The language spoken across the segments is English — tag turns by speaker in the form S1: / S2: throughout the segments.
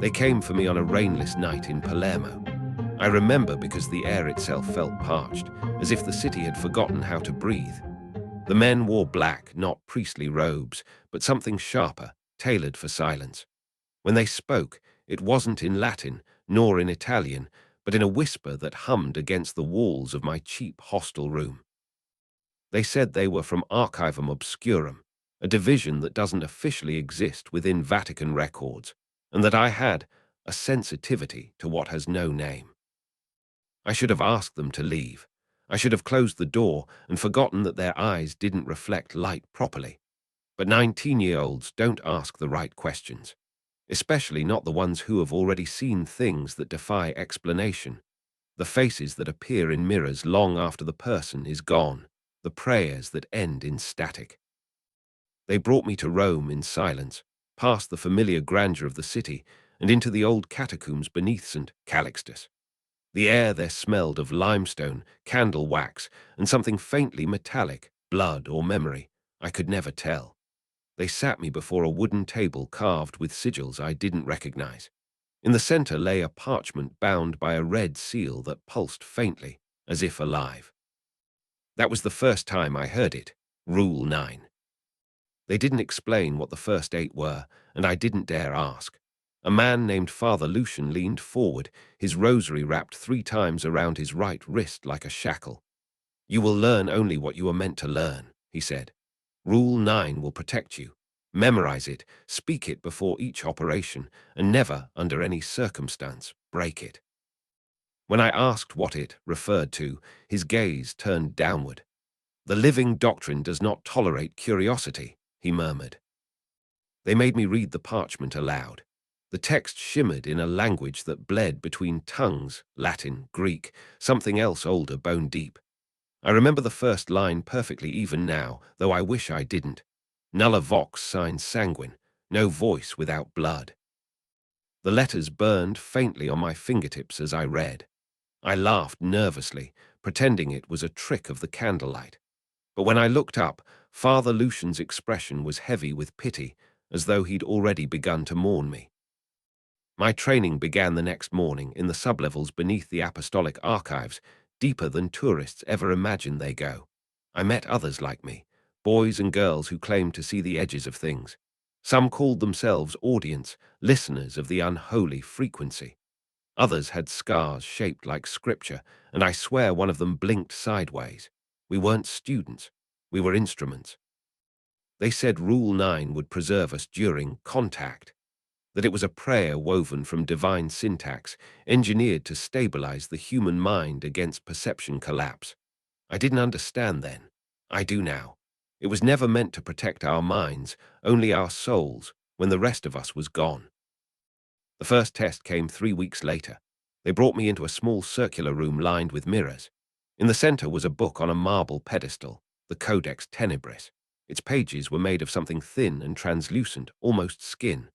S1: They came for me on a rainless night in Palermo. I remember because the air itself felt parched, as if the city had forgotten how to breathe. The men wore black, not priestly robes, but something sharper, tailored for silence. When they spoke, it wasn't in Latin, nor in Italian, but in a whisper that hummed against the walls of my cheap hostel room. They said they were from Archivum Obscurum, a division that doesn't officially exist within Vatican records, and that I had a sensitivity to what has no name. I should have asked them to leave. I should have closed the door and forgotten that their eyes didn't reflect light properly. But 19-year-olds don't ask the right questions, especially not the ones who have already seen things that defy explanation, the faces that appear in mirrors long after the person is gone, the prayers that end in static. They brought me to Rome in silence, past the familiar grandeur of the city, and into the old catacombs beneath St. Calixtus. The air there smelled of limestone, candle wax, and something faintly metallic, blood or memory. I could never tell. They sat me before a wooden table carved with sigils I didn't recognize. In the center lay a parchment bound by a red seal that pulsed faintly, as if alive. That was the first time I heard it, Rule 9. They didn't explain what the first 8 were, and I didn't dare ask. A man named Father Lucian leaned forward, his rosary wrapped 3 times around his right wrist like a shackle. "You will learn only what you are meant to learn," he said. "Rule 9 will protect you. Memorize it, speak it before each operation, and never, under any circumstance, break it." When I asked what it referred to, his gaze turned downward. "The living doctrine does not tolerate curiosity," he murmured. They made me read the parchment aloud. The text shimmered in a language that bled between tongues, Latin, Greek, something else older, bone deep. I remember the first line perfectly even now, though I wish I didn't. Nulla vox sign sanguine, no voice without blood. The letters burned faintly on my fingertips as I read. I laughed nervously, pretending it was a trick of the candlelight. But when I looked up, Father Lucian's expression was heavy with pity, as though he'd already begun to mourn me. My training began the next morning in the sublevels beneath the apostolic archives, deeper than tourists ever imagine they go. I met others like me, boys and girls who claimed to see the edges of things. Some called themselves audience, listeners of the unholy frequency. Others had scars shaped like scripture, and I swear one of them blinked sideways. We weren't students, we were instruments. They said Rule 9 would preserve us during contact, that it was a prayer woven from divine syntax, engineered to stabilize the human mind against perception collapse. I didn't understand then. I do now. It was never meant to protect our minds, only our souls, when the rest of us was gone. The first test came 3 weeks later. They brought me into a small circular room lined with mirrors. In the center was a book on a marble pedestal, the Codex Tenebris. Its pages were made of something thin and translucent, almost skin.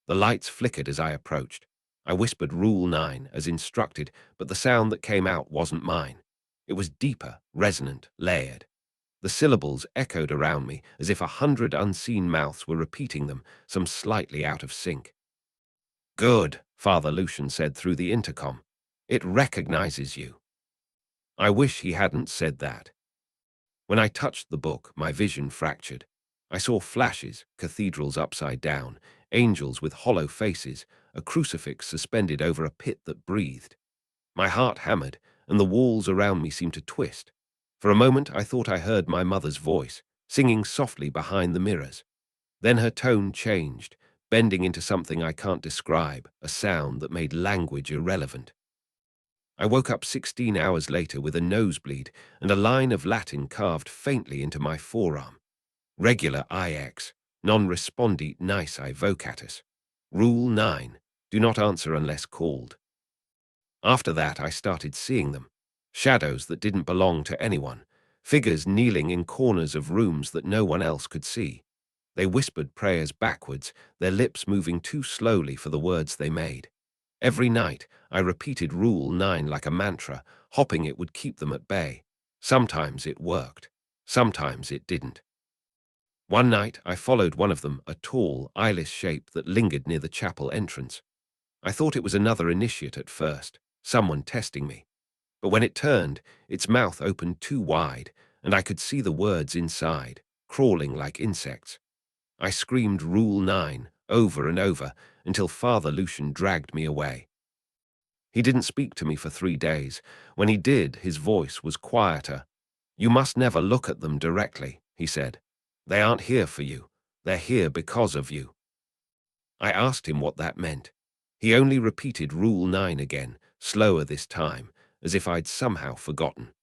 S1: The lights flickered as I approached. I whispered Rule 9 as instructed, but the sound that came out wasn't mine. It was deeper, resonant, layered. The syllables echoed around me as if 100 unseen mouths were repeating them, some slightly out of sync. "Good," Father Lucian said through the intercom. "It recognizes you." I wish he hadn't said that. When I touched the book, my vision fractured. I saw flashes, cathedrals upside down, angels with hollow faces, a crucifix suspended over a pit that breathed. My heart hammered, and the walls around me seemed to twist. For a moment I thought I heard my mother's voice, singing softly behind the mirrors. Then her tone changed, bending into something I can't describe, a sound that made language irrelevant. I woke up 16 hours later with a nosebleed and a line of Latin carved faintly into my forearm. Regular IX, non respondit nisi vocatus. Rule 9, do not answer unless called. After that I started seeing them. Shadows that didn't belong to anyone. Figures kneeling in corners of rooms that no one else could see. They whispered prayers backwards, their lips moving too slowly for the words they made. Every night, I repeated Rule 9 like a mantra, hoping it would keep them at bay. Sometimes it worked. Sometimes it didn't. One night, I followed one of them, a tall, eyeless shape that lingered near the chapel entrance. I thought it was another initiate at first, someone testing me. But when it turned, its mouth opened too wide, and I could see the words inside, crawling like insects. I screamed Rule 9 over and over until Father Lucian dragged me away. He didn't speak to me for 3 days. When he did, his voice was quieter. "You must never look at them directly," he said. "They aren't here for you. They're here because of you." I asked him what that meant. He only repeated Rule 9 again, slower this time, as if I'd somehow forgotten.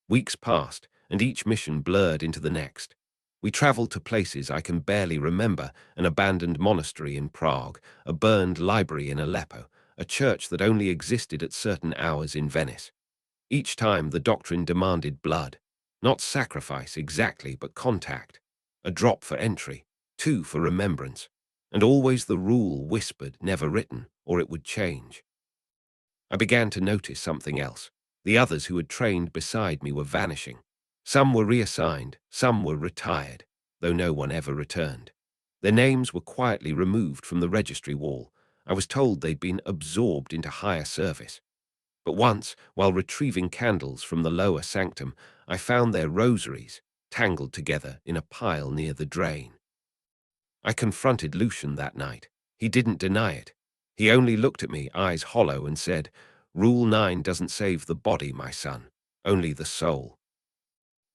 S1: Weeks passed, and each mission blurred into the next. We traveled to places I can barely remember, an abandoned monastery in Prague, a burned library in Aleppo, a church that only existed at certain hours in Venice. Each time the doctrine demanded blood. Not sacrifice exactly, but contact. A drop for entry, 2 for remembrance. And always the rule whispered, never written, or it would change. I began to notice something else. The others who had trained beside me were vanishing. Some were reassigned, some were retired, though no one ever returned. Their names were quietly removed from the registry wall. I was told they'd been absorbed into higher service. But once, while retrieving candles from the lower sanctum, I found their rosaries tangled together in a pile near the drain. I confronted Lucian that night. He didn't deny it. He only looked at me, eyes hollow, and said, "Rule 9 doesn't save the body, my son, only the soul."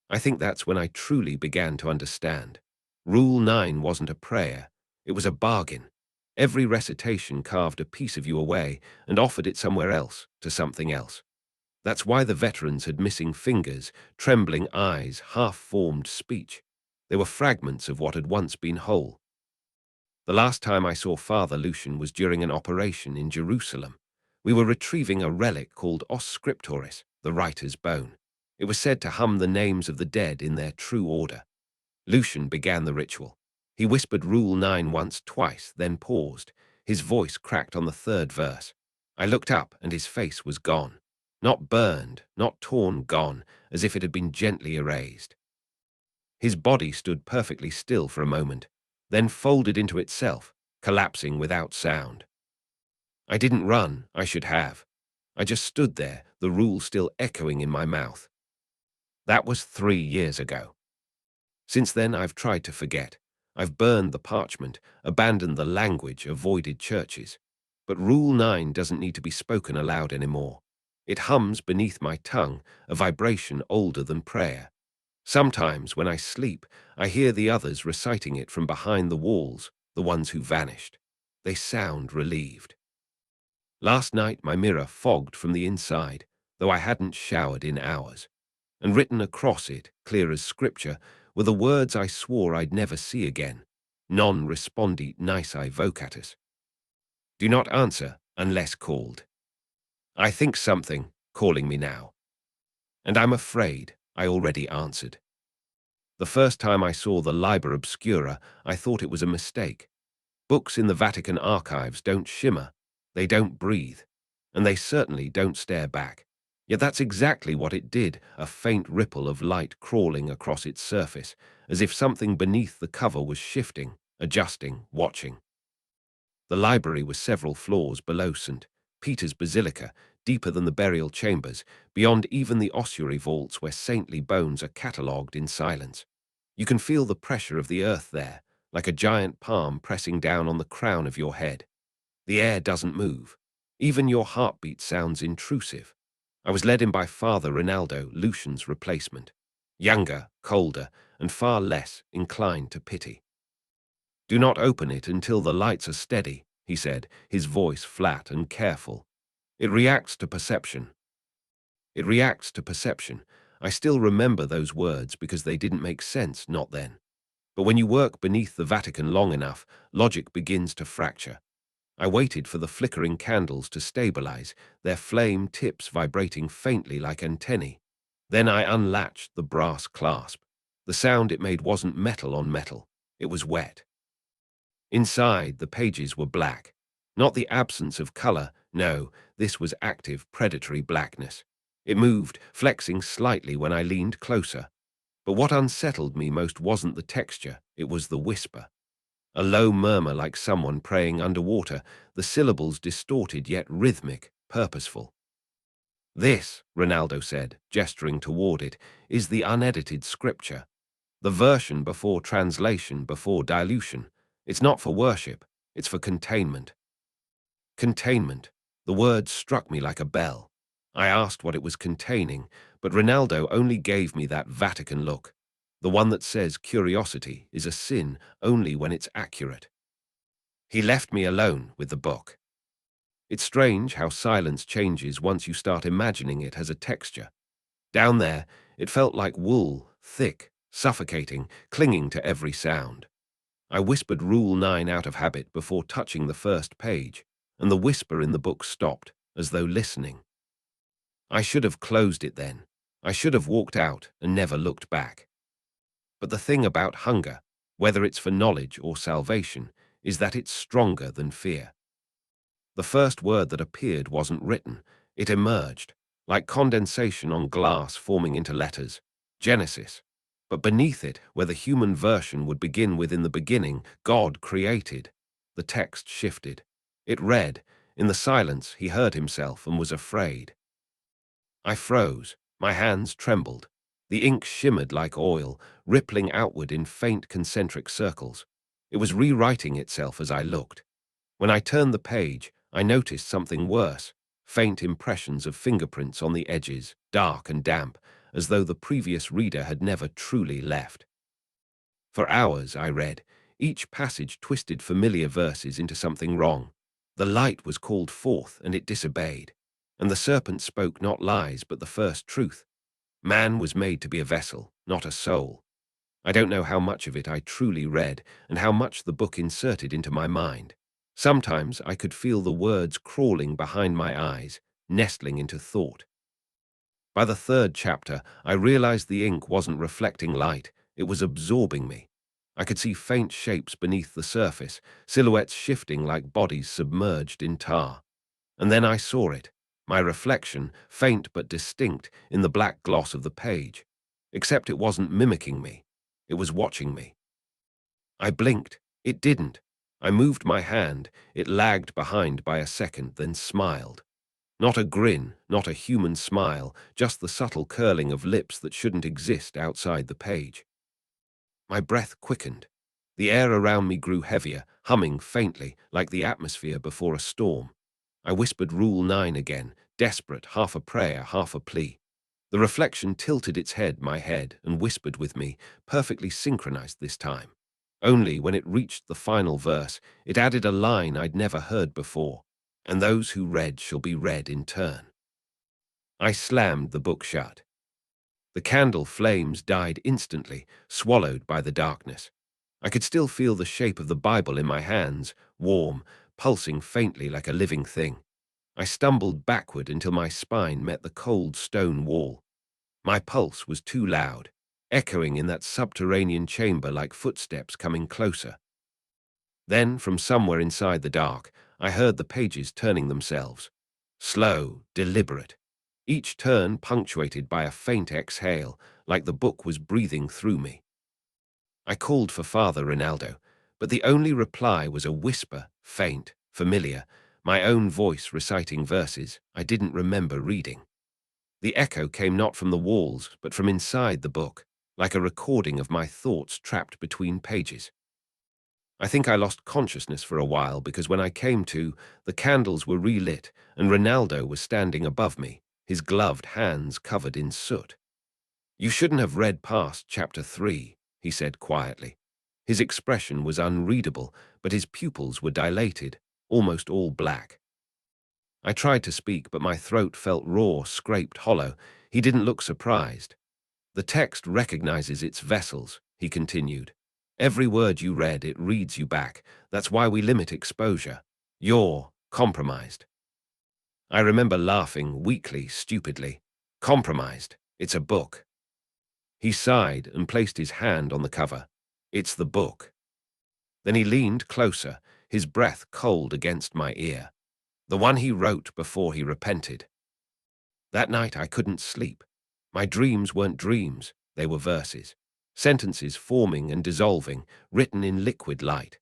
S1: I think that's when I truly began to understand. Rule 9 wasn't a prayer, it was a bargain. Every recitation carved a piece of you away and offered it somewhere else, to something else. That's why the veterans had missing fingers, trembling eyes, half-formed speech. They were fragments of what had once been whole. The last time I saw Father Lucian was during an operation in Jerusalem. We were retrieving a relic called Os Scriptoris, the writer's bone. It was said to hum the names of the dead in their true order. Lucian began the ritual. He whispered Rule 9 once, twice, then paused. His voice cracked on the third verse. I looked up, and his face was gone. Not burned, not torn, gone, as if it had been gently erased. His body stood perfectly still for a moment, then folded into itself, collapsing without sound. I didn't run, I should have. I just stood there, the rule still echoing in my mouth. That was 3 years ago. Since then, I've tried to forget. I've burned the parchment, abandoned the language, avoided churches. But Rule 9 doesn't need to be spoken aloud anymore. It hums beneath my tongue, a vibration older than prayer. Sometimes, when I sleep, I hear the others reciting it from behind the walls, the ones who vanished. They sound relieved. Last night, my mirror fogged from the inside, though I hadn't showered in hours. And written across it, clear as scripture, were the words I swore I'd never see again. Non respondit nisi vocatus. Do not answer unless called. I think something calling me now. And I'm afraid I already answered. The first time I saw the Liber Obscura, I thought it was a mistake. Books in the Vatican archives don't shimmer, they don't breathe, and they certainly don't stare back. Yet that's exactly what it did, a faint ripple of light crawling across its surface, as if something beneath the cover was shifting, adjusting, watching. The library was several floors below St. Peter's Basilica, deeper than the burial chambers, beyond even the ossuary vaults where saintly bones are catalogued in silence. You can feel the pressure of the earth there, like a giant palm pressing down on the crown of your head. The air doesn't move. Even your heartbeat sounds intrusive. I was led in by Father Rinaldo, Lucian's replacement. Younger, colder, and far less inclined to pity. Do not open it until the lights are steady, he said, his voice flat and careful. It reacts to perception. It reacts to perception. I still remember those words because they didn't make sense, not then. But when you work beneath the Vatican long enough, logic begins to fracture. I waited for the flickering candles to stabilize, their flame tips vibrating faintly like antennae. Then I unlatched the brass clasp. The sound it made wasn't metal on metal. It was wet. Inside, the pages were black. Not the absence of color, no, this was active, predatory blackness. It moved, flexing slightly when I leaned closer. But what unsettled me most wasn't the texture, it was the whisper. A low murmur like someone praying underwater, the syllables distorted yet rhythmic, purposeful. This, Ronaldo said, gesturing toward it, is the unedited scripture. The version before translation, before dilution. It's not for worship, it's for containment. Containment. The word struck me like a bell. I asked what it was containing, but Ronaldo only gave me that Vatican look, the one that says curiosity is a sin only when it's accurate. He left me alone with the book. It's strange how silence changes once you start imagining it as a texture. Down there, it felt like wool, thick, suffocating, clinging to every sound. I whispered Rule 9 out of habit before touching the first page, and the whisper in the book stopped, as though listening. I should have closed it then. I should have walked out and never looked back. But the thing about hunger, whether it's for knowledge or salvation, is that it's stronger than fear. The first word that appeared wasn't written. It emerged, like condensation on glass forming into letters. Genesis. But beneath it, where the human version would begin with "in the beginning, God created," the text shifted. It read, in the silence he heard himself and was afraid. I froze. My hands trembled. The ink shimmered like oil, rippling outward in faint concentric circles. It was rewriting itself as I looked. When I turned the page, I noticed something worse. Faint impressions of fingerprints on the edges, dark and damp, as though the previous reader had never truly left. For hours I read. Each passage twisted familiar verses into something wrong. The light was called forth, and it disobeyed. And the serpent spoke not lies, but the first truth. Man was made to be a vessel, not a soul. I don't know how much of it I truly read, and how much the book inserted into my mind. Sometimes I could feel the words crawling behind my eyes, nestling into thought. By the third chapter, I realized the ink wasn't reflecting light, it was absorbing me. I could see faint shapes beneath the surface, silhouettes shifting like bodies submerged in tar. And then I saw it, my reflection, faint but distinct, in the black gloss of the page. Except it wasn't mimicking me, it was watching me. I blinked, it didn't. I moved my hand, it lagged behind by a second, then smiled. Not a grin, not a human smile, just the subtle curling of lips that shouldn't exist outside the page. My breath quickened. The air around me grew heavier, humming faintly, like the atmosphere before a storm. I whispered Rule 9 again, desperate, half a prayer, half a plea. The reflection tilted its head, my head, and whispered with me, perfectly synchronized this time. Only when it reached the final verse, it added a line I'd never heard before. And those who read shall be read in turn. I slammed the book shut. The candle flames died instantly, swallowed by the darkness. I could still feel the shape of the Bible in my hands, warm, pulsing faintly like a living thing. I stumbled backward until my spine met the cold stone wall. My pulse was too loud, echoing in that subterranean chamber like footsteps coming closer. Then, from somewhere inside the dark, I heard the pages turning themselves. Slow, deliberate. Each turn punctuated by a faint exhale, like the book was breathing through me. I called for Father Ronaldo, but the only reply was a whisper, faint, familiar, my own voice reciting verses I didn't remember reading. The echo came not from the walls, but from inside the book, like a recording of my thoughts trapped between pages. I think I lost consciousness for a while because when I came to, the candles were relit and Ronaldo was standing above me, his gloved hands covered in soot. "You shouldn't have read past chapter 3, he said quietly. His expression was unreadable, but his pupils were dilated, almost all black. I tried to speak, but my throat felt raw, scraped, hollow. He didn't look surprised. "The text recognizes its vessels," he continued. "Every word you read, it reads you back. That's why we limit exposure. You're compromised." I remember laughing, weakly, stupidly. Compromised. It's a book. He sighed and placed his hand on the cover. "It's the book." Then he leaned closer, his breath cold against my ear. "The one he wrote before he repented." That night I couldn't sleep. My dreams weren't dreams. They were verses, sentences forming and dissolving, written in liquid light.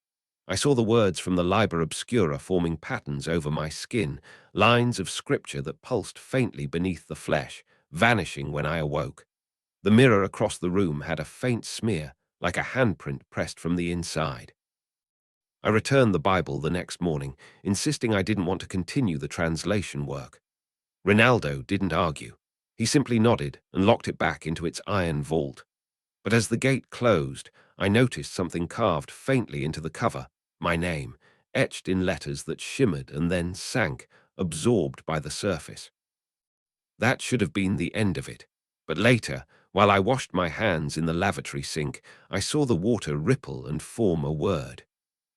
S1: I saw the words from the Liber Obscura forming patterns over my skin, lines of scripture that pulsed faintly beneath the flesh, vanishing when I awoke. The mirror across the room had a faint smear, like a handprint pressed from the inside. I returned the Bible the next morning, insisting I didn't want to continue the translation work. Rinaldo didn't argue. He simply nodded and locked it back into its iron vault. But as the gate closed, I noticed something carved faintly into the cover, my name, etched in letters that shimmered and then sank, absorbed by the surface. That should have been the end of it. But later, while I washed my hands in the lavatory sink, I saw the water ripple and form a word.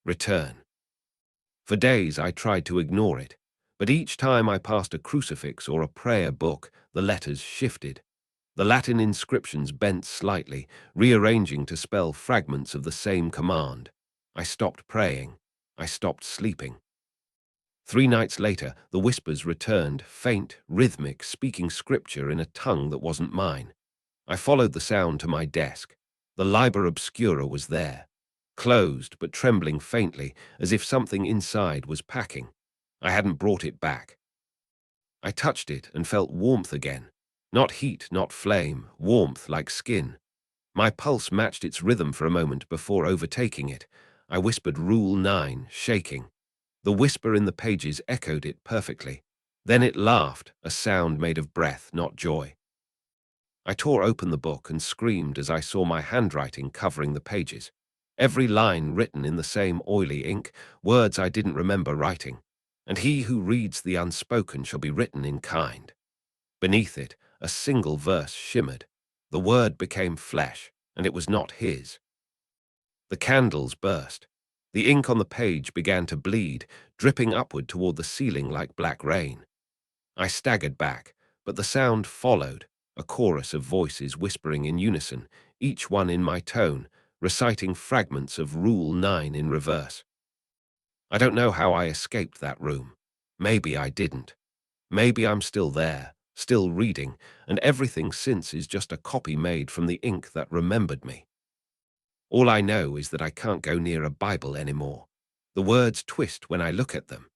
S1: Return. For days I tried to ignore it, but each time I passed a crucifix or a prayer book, the letters shifted. The Latin inscriptions bent slightly, rearranging to spell fragments of the same command. I stopped praying. I stopped sleeping. 3 nights later, the whispers returned, faint, rhythmic, speaking scripture in a tongue that wasn't mine. I followed the sound to my desk. The Liber Obscura was there, closed but trembling faintly, as if something inside was packing. I hadn't brought it back. I touched it and felt warmth again. Not heat, not flame, warmth like skin. My pulse matched its rhythm for a moment before overtaking it. I whispered Rule 9, shaking. The whisper in the pages echoed it perfectly. Then it laughed, a sound made of breath, not joy. I tore open the book and screamed as I saw my handwriting covering the pages. Every line written in the same oily ink, words I didn't remember writing. And he who reads the unspoken shall be written in kind. Beneath it, a single verse shimmered. The word became flesh, and it was not his. The candles burst. The ink on the page began to bleed, dripping upward toward the ceiling like black rain. I staggered back, but the sound followed, a chorus of voices whispering in unison, each one in my tone, reciting fragments of Rule 9 in reverse. I don't know how I escaped that room. Maybe I didn't. Maybe I'm still there, still reading, and everything since is just a copy made from the ink that remembered me. All I know is that I can't go near a Bible anymore. The words twist when I look at them.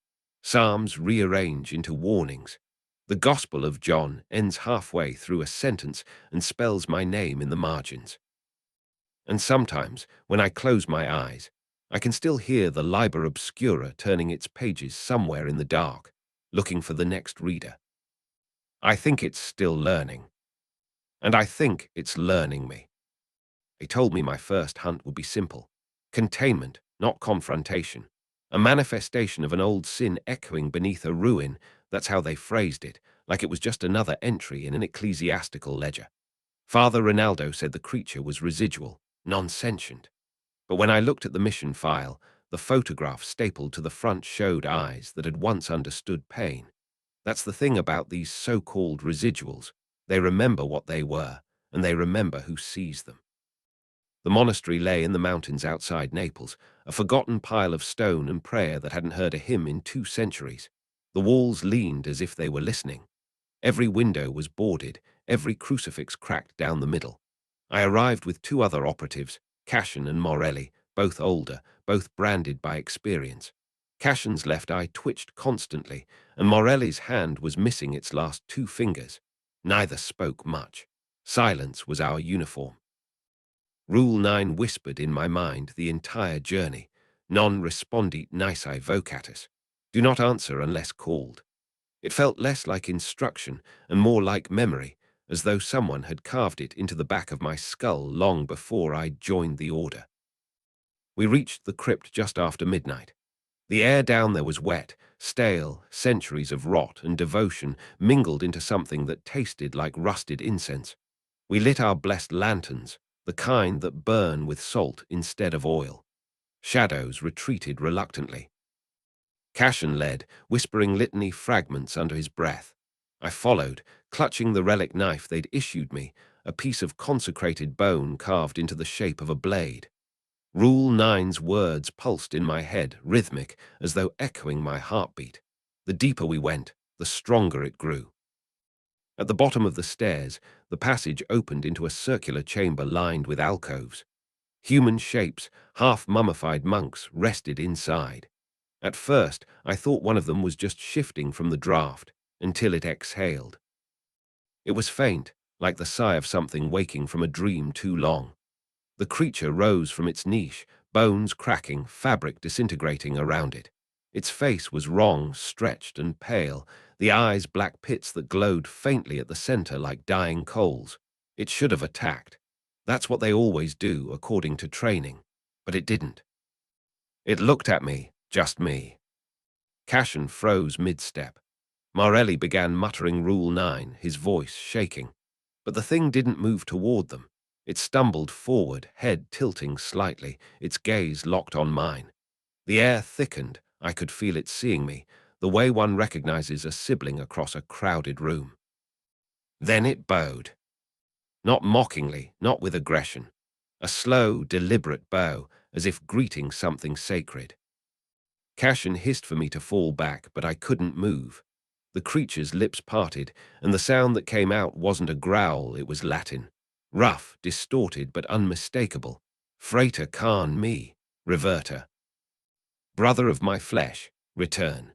S1: Psalms rearrange into warnings. The Gospel of John ends halfway through a sentence and spells my name in the margins. And sometimes, when I close my eyes, I can still hear the Liber Obscura turning its pages somewhere in the dark, looking for the next reader. I think it's still learning. And I think it's learning me. They told me my first hunt would be simple. Containment, not confrontation. A manifestation of an old sin echoing beneath a ruin, that's how they phrased it, like it was just another entry in an ecclesiastical ledger. Father Rinaldo said the creature was residual, non-sentient. But when I looked at the mission file, the photograph stapled to the front showed eyes that had once understood pain. That's the thing about these so-called residuals. They remember what they were, and they remember who sees them. The monastery lay in the mountains outside Naples, a forgotten pile of stone and prayer that hadn't heard a hymn in 2 centuries. The walls leaned as if they were listening. Every window was boarded, every crucifix cracked down the middle. I arrived with 2 other operatives, Cashin and Morelli, both older, both branded by experience. Cashin's left eye twitched constantly, and Morelli's hand was missing its last 2 fingers. Neither spoke much. Silence was our uniform. Rule 9 whispered in my mind the entire journey. Non respondit nisi vocatus. Do not answer unless called. It felt less like instruction and more like memory, as though someone had carved it into the back of my skull long before I joined the order. We reached the crypt just after midnight. The air down there was wet, stale, centuries of rot and devotion mingled into something that tasted like rusted incense. We lit our blessed lanterns, the kind that burn with salt instead of oil. Shadows retreated reluctantly. Cashin led, whispering litany fragments under his breath. I followed, clutching the relic knife they'd issued me, a piece of consecrated bone carved into the shape of a blade. Rule 9's words pulsed in my head, rhythmic, as though echoing my heartbeat. The deeper we went, the stronger it grew. At the bottom of the stairs, the passage opened into a circular chamber lined with alcoves. Human shapes, half-mummified monks, rested inside. At first, I thought one of them was just shifting from the draft, until it exhaled. It was faint, like the sigh of something waking from a dream too long. The creature rose from its niche, bones cracking, fabric disintegrating around it. Its face was wrong, stretched and pale, the eyes black pits that glowed faintly at the center like dying coals. It should have attacked. That's what they always do, according to training. But it didn't. It looked at me, just me. Cashin froze mid-step. Morelli began muttering Rule 9, his voice shaking. But the thing didn't move toward them. It stumbled forward, head tilting slightly, its gaze locked on mine. The air thickened. I could feel it seeing me, the way one recognizes a sibling across a crowded room. Then it bowed. Not mockingly, not with aggression. A slow, deliberate bow, as if greeting something sacred. Cashin hissed for me to fall back, but I couldn't move. The creature's lips parted, and the sound that came out wasn't a growl, it was Latin. Rough, distorted, but unmistakable. Frater Khan me, reverter. Brother of my flesh, return.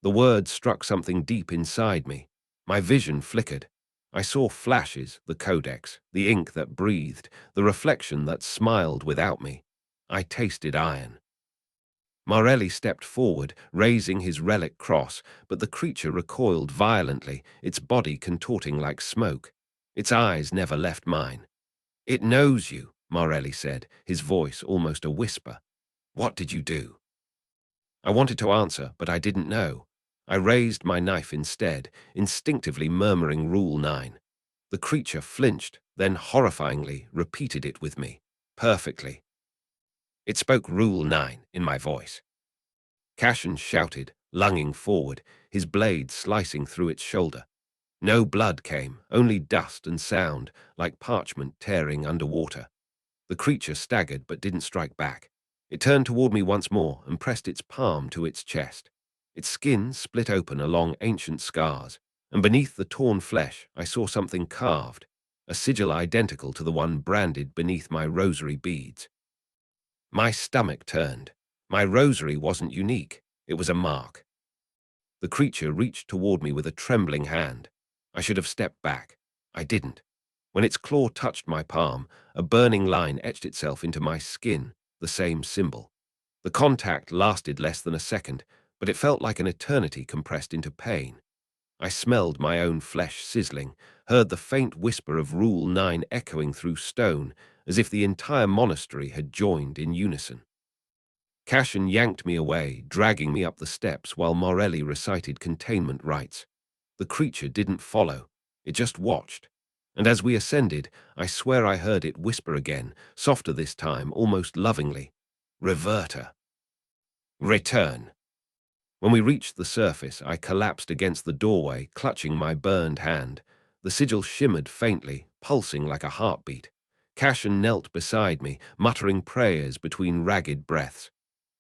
S1: The word struck something deep inside me. My vision flickered. I saw flashes, the codex, the ink that breathed, the reflection that smiled without me. I tasted iron. Morelli stepped forward, raising his relic cross, but the creature recoiled violently, its body contorting like smoke. Its eyes never left mine. It knows you, Morelli said, his voice almost a whisper. What did you do? I wanted to answer, but I didn't know. I raised my knife instead, instinctively murmuring Rule 9. The creature flinched, then horrifyingly repeated it with me, perfectly. It spoke Rule 9 in my voice. Cashin shouted, lunging forward, his blade slicing through its shoulder. No blood came, only dust and sound, like parchment tearing underwater. The creature staggered but didn't strike back. It turned toward me once more and pressed its palm to its chest. Its skin split open along ancient scars, and beneath the torn flesh I saw something carved, a sigil identical to the one branded beneath my rosary beads. My stomach turned. My rosary wasn't unique. It was a mark. The creature reached toward me with a trembling hand. I should have stepped back. I didn't. When its claw touched my palm, a burning line etched itself into my skin, the same symbol. The contact lasted less than a second, but it felt like an eternity compressed into pain. I smelled my own flesh sizzling, heard the faint whisper of Rule 9 echoing through stone, as if the entire monastery had joined in unison. Cashin yanked me away, dragging me up the steps while Morelli recited containment rites. The creature didn't follow, it just watched. And as we ascended, I swear I heard it whisper again, softer this time, almost lovingly. Reverter. Return. When we reached the surface, I collapsed against the doorway, clutching my burned hand. The sigil shimmered faintly, pulsing like a heartbeat. Cashin knelt beside me, muttering prayers between ragged breaths.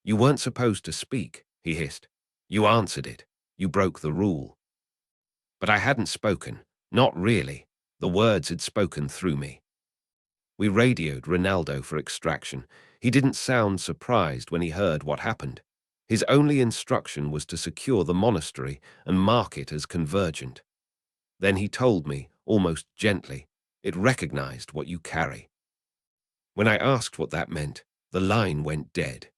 S1: You weren't supposed to speak, he hissed. You answered it. You broke the rule. But I hadn't spoken. Not really. The words had spoken through me. We radioed Ronaldo for extraction. He didn't sound surprised when he heard what happened. His only instruction was to secure the monastery and mark it as convergent. Then he told me, almost gently, it recognized what you carry. When I asked what that meant, the line went dead.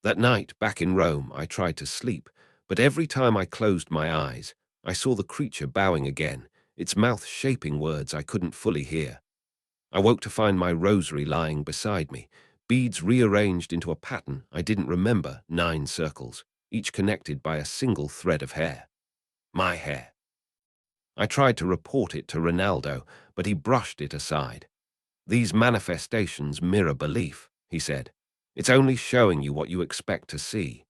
S1: That night, back in Rome, I tried to sleep, but every time I closed my eyes, I saw the creature bowing again, its mouth shaping words I couldn't fully hear. I woke to find my rosary lying beside me, beads rearranged into a pattern I didn't remember, 9 circles, each connected by a single thread of hair. My hair. I tried to report it to Ronaldo, but he brushed it aside. These manifestations mirror belief, he said. It's only showing you what you expect to see.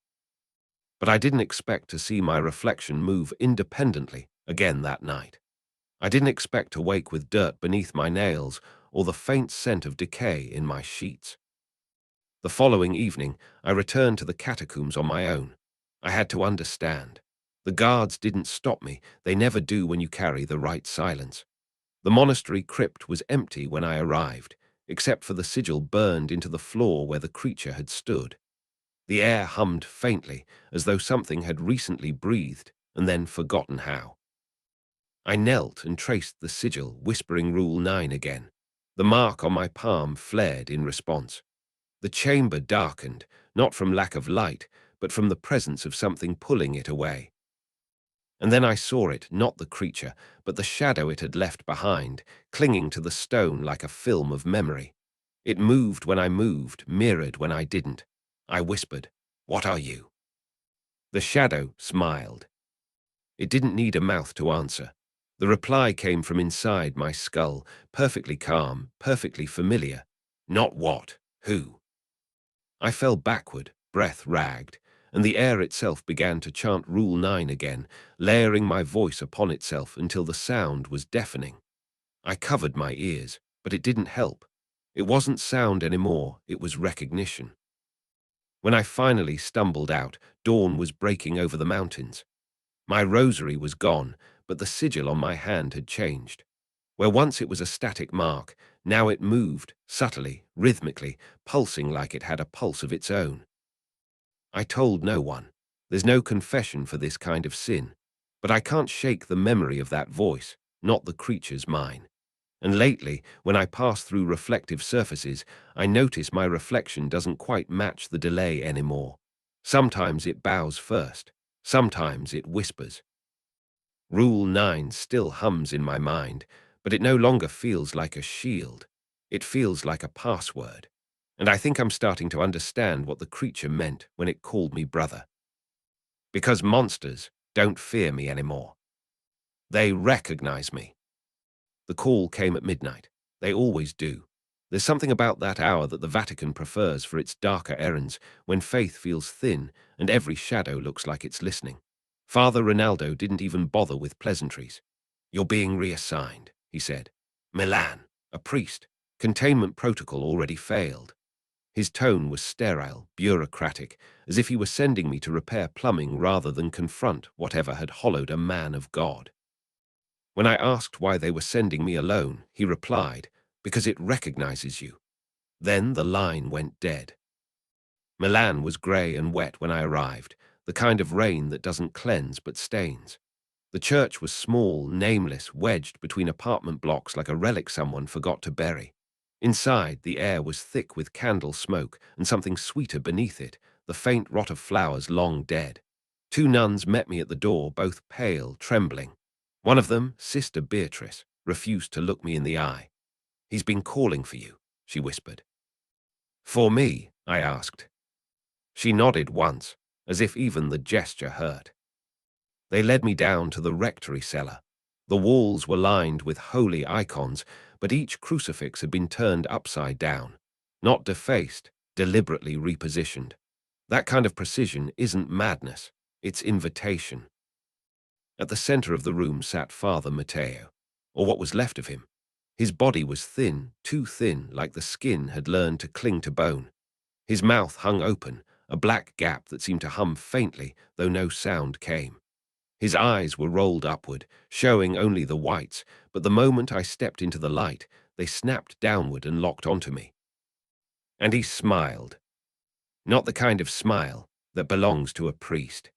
S1: But I didn't expect to see my reflection move independently again that night. I didn't expect to wake with dirt beneath my nails or the faint scent of decay in my sheets. The following evening, I returned to the catacombs on my own. I had to understand. The guards didn't stop me. They never do when you carry the right silence. The monastery crypt was empty when I arrived, except for the sigil burned into the floor where the creature had stood. The air hummed faintly, as though something had recently breathed and then forgotten how. I knelt and traced the sigil, whispering Rule 9 again. The mark on my palm flared in response. The chamber darkened, not from lack of light, but from the presence of something pulling it away. And then I saw it, not the creature, but the shadow it had left behind, clinging to the stone like a film of memory. It moved when I moved, mirrored when I didn't. I whispered, "What are you?" The shadow smiled. It didn't need a mouth to answer. The reply came from inside my skull, perfectly calm, perfectly familiar. Not what, who. I fell backward, breath ragged, and the air itself began to chant Rule 9 again, layering my voice upon itself until the sound was deafening. I covered my ears, but it didn't help. It wasn't sound anymore, it was recognition. When I finally stumbled out, dawn was breaking over the mountains. My rosary was gone, but the sigil on my hand had changed. Where once it was a static mark, now it moved, subtly, rhythmically, pulsing like it had a pulse of its own. I told no one. There's no confession for this kind of sin. But I can't shake the memory of that voice, not the creature's mine. And lately, when I pass through reflective surfaces, I notice my reflection doesn't quite match the delay anymore. Sometimes it bows first. Sometimes it whispers. Rule 9 still hums in my mind, but it no longer feels like a shield. It feels like a password. And I think I'm starting to understand what the creature meant when it called me brother. Because monsters don't fear me anymore. They recognize me. The call came at midnight. They always do. There's something about that hour that the Vatican prefers for its darker errands, when faith feels thin and every shadow looks like it's listening. Father Rinaldo didn't even bother with pleasantries. "You're being reassigned," he said. "Milan, a priest. Containment protocol already failed." His tone was sterile, bureaucratic, as if he were sending me to repair plumbing rather than confront whatever had hollowed a man of God. When I asked why they were sending me alone, he replied, "Because it recognizes you." Then the line went dead. Milan was grey and wet when I arrived, the kind of rain that doesn't cleanse but stains. The church was small, nameless, wedged between apartment blocks like a relic someone forgot to bury. Inside, the air was thick with candle smoke and something sweeter beneath it, the faint rot of flowers long dead. Two nuns met me at the door, both pale, trembling. One of them, Sister Beatrice, refused to look me in the eye. "He's been calling for you," she whispered. "For me?" I asked. She nodded once, as if even the gesture hurt. They led me down to the rectory cellar. The walls were lined with holy icons, but each crucifix had been turned upside down. Not defaced, deliberately repositioned. That kind of precision isn't madness, it's invitation. At the center of the room sat Father Matteo, or what was left of him. His body was thin, too thin, like the skin had learned to cling to bone. His mouth hung open, a black gap that seemed to hum faintly, though no sound came. His eyes were rolled upward, showing only the whites, but the moment I stepped into the light, they snapped downward and locked onto me. And he smiled. Not the kind of smile that belongs to a priest.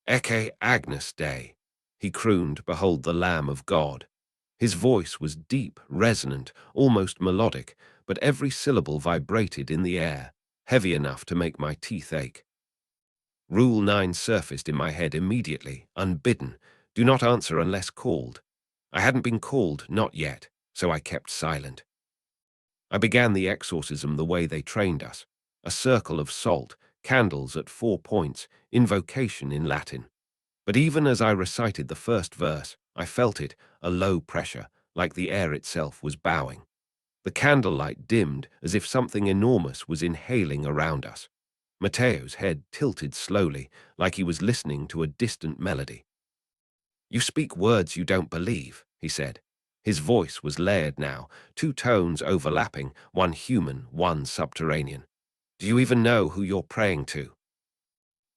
S1: "Ecce Agnus Dei," he crooned, "behold the Lamb of God." His voice was deep, resonant, almost melodic, but every syllable vibrated in the air, heavy enough to make my teeth ache. Rule 9 surfaced in my head immediately, unbidden. Do not answer unless called. I hadn't been called, not yet, so I kept silent. I began the exorcism the way they trained us. A circle of salt, candles at 4 points, invocation in Latin. But even as I recited the first verse, I felt it, a low pressure, like the air itself was bowing. The candlelight dimmed as if something enormous was inhaling around us. Matteo's head tilted slowly, like he was listening to a distant melody. "You speak words you don't believe," he said. His voice was layered now, two tones overlapping, one human, one subterranean. "Do you even know who you're praying to?"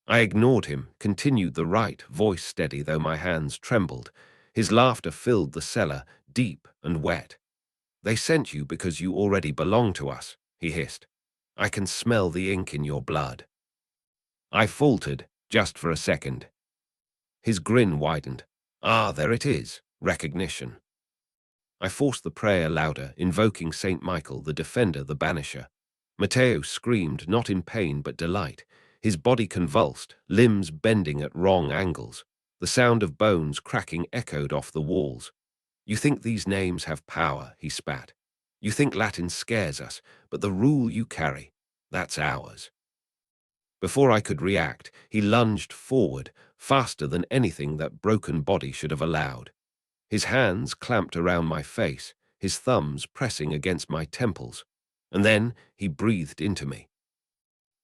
S1: I ignored him, continued the rite, voice steady though my hands trembled. His laughter filled the cellar, deep and wet. "They sent you because you already belong to us," he hissed. "I can smell the ink in your blood." I faltered, just for a second. His grin widened. "Ah, there it is. Recognition." I forced the prayer louder, invoking Saint Michael, the defender, the banisher. Matteo screamed, not in pain but delight. His body convulsed, limbs bending at wrong angles. The sound of bones cracking echoed off the walls. "You think these names have power," he spat. "You think Latin scares us, but the rule you carry, that's ours." Before I could react, he lunged forward, faster than anything that broken body should have allowed. His hands clamped around my face, his thumbs pressing against my temples. And then he breathed into me.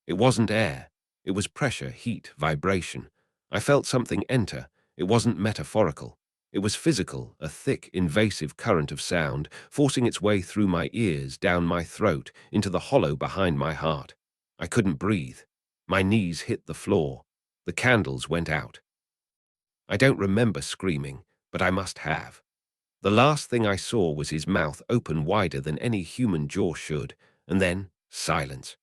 S1: It wasn't air. It was pressure, heat, vibration. I felt something enter. It wasn't metaphorical. It was physical, a thick, invasive current of sound, forcing its way through my ears, down my throat, into the hollow behind my heart. I couldn't breathe. My knees hit the floor. The candles went out. I don't remember screaming, but I must have. The last thing I saw was his mouth open wider than any human jaw should, and then silence.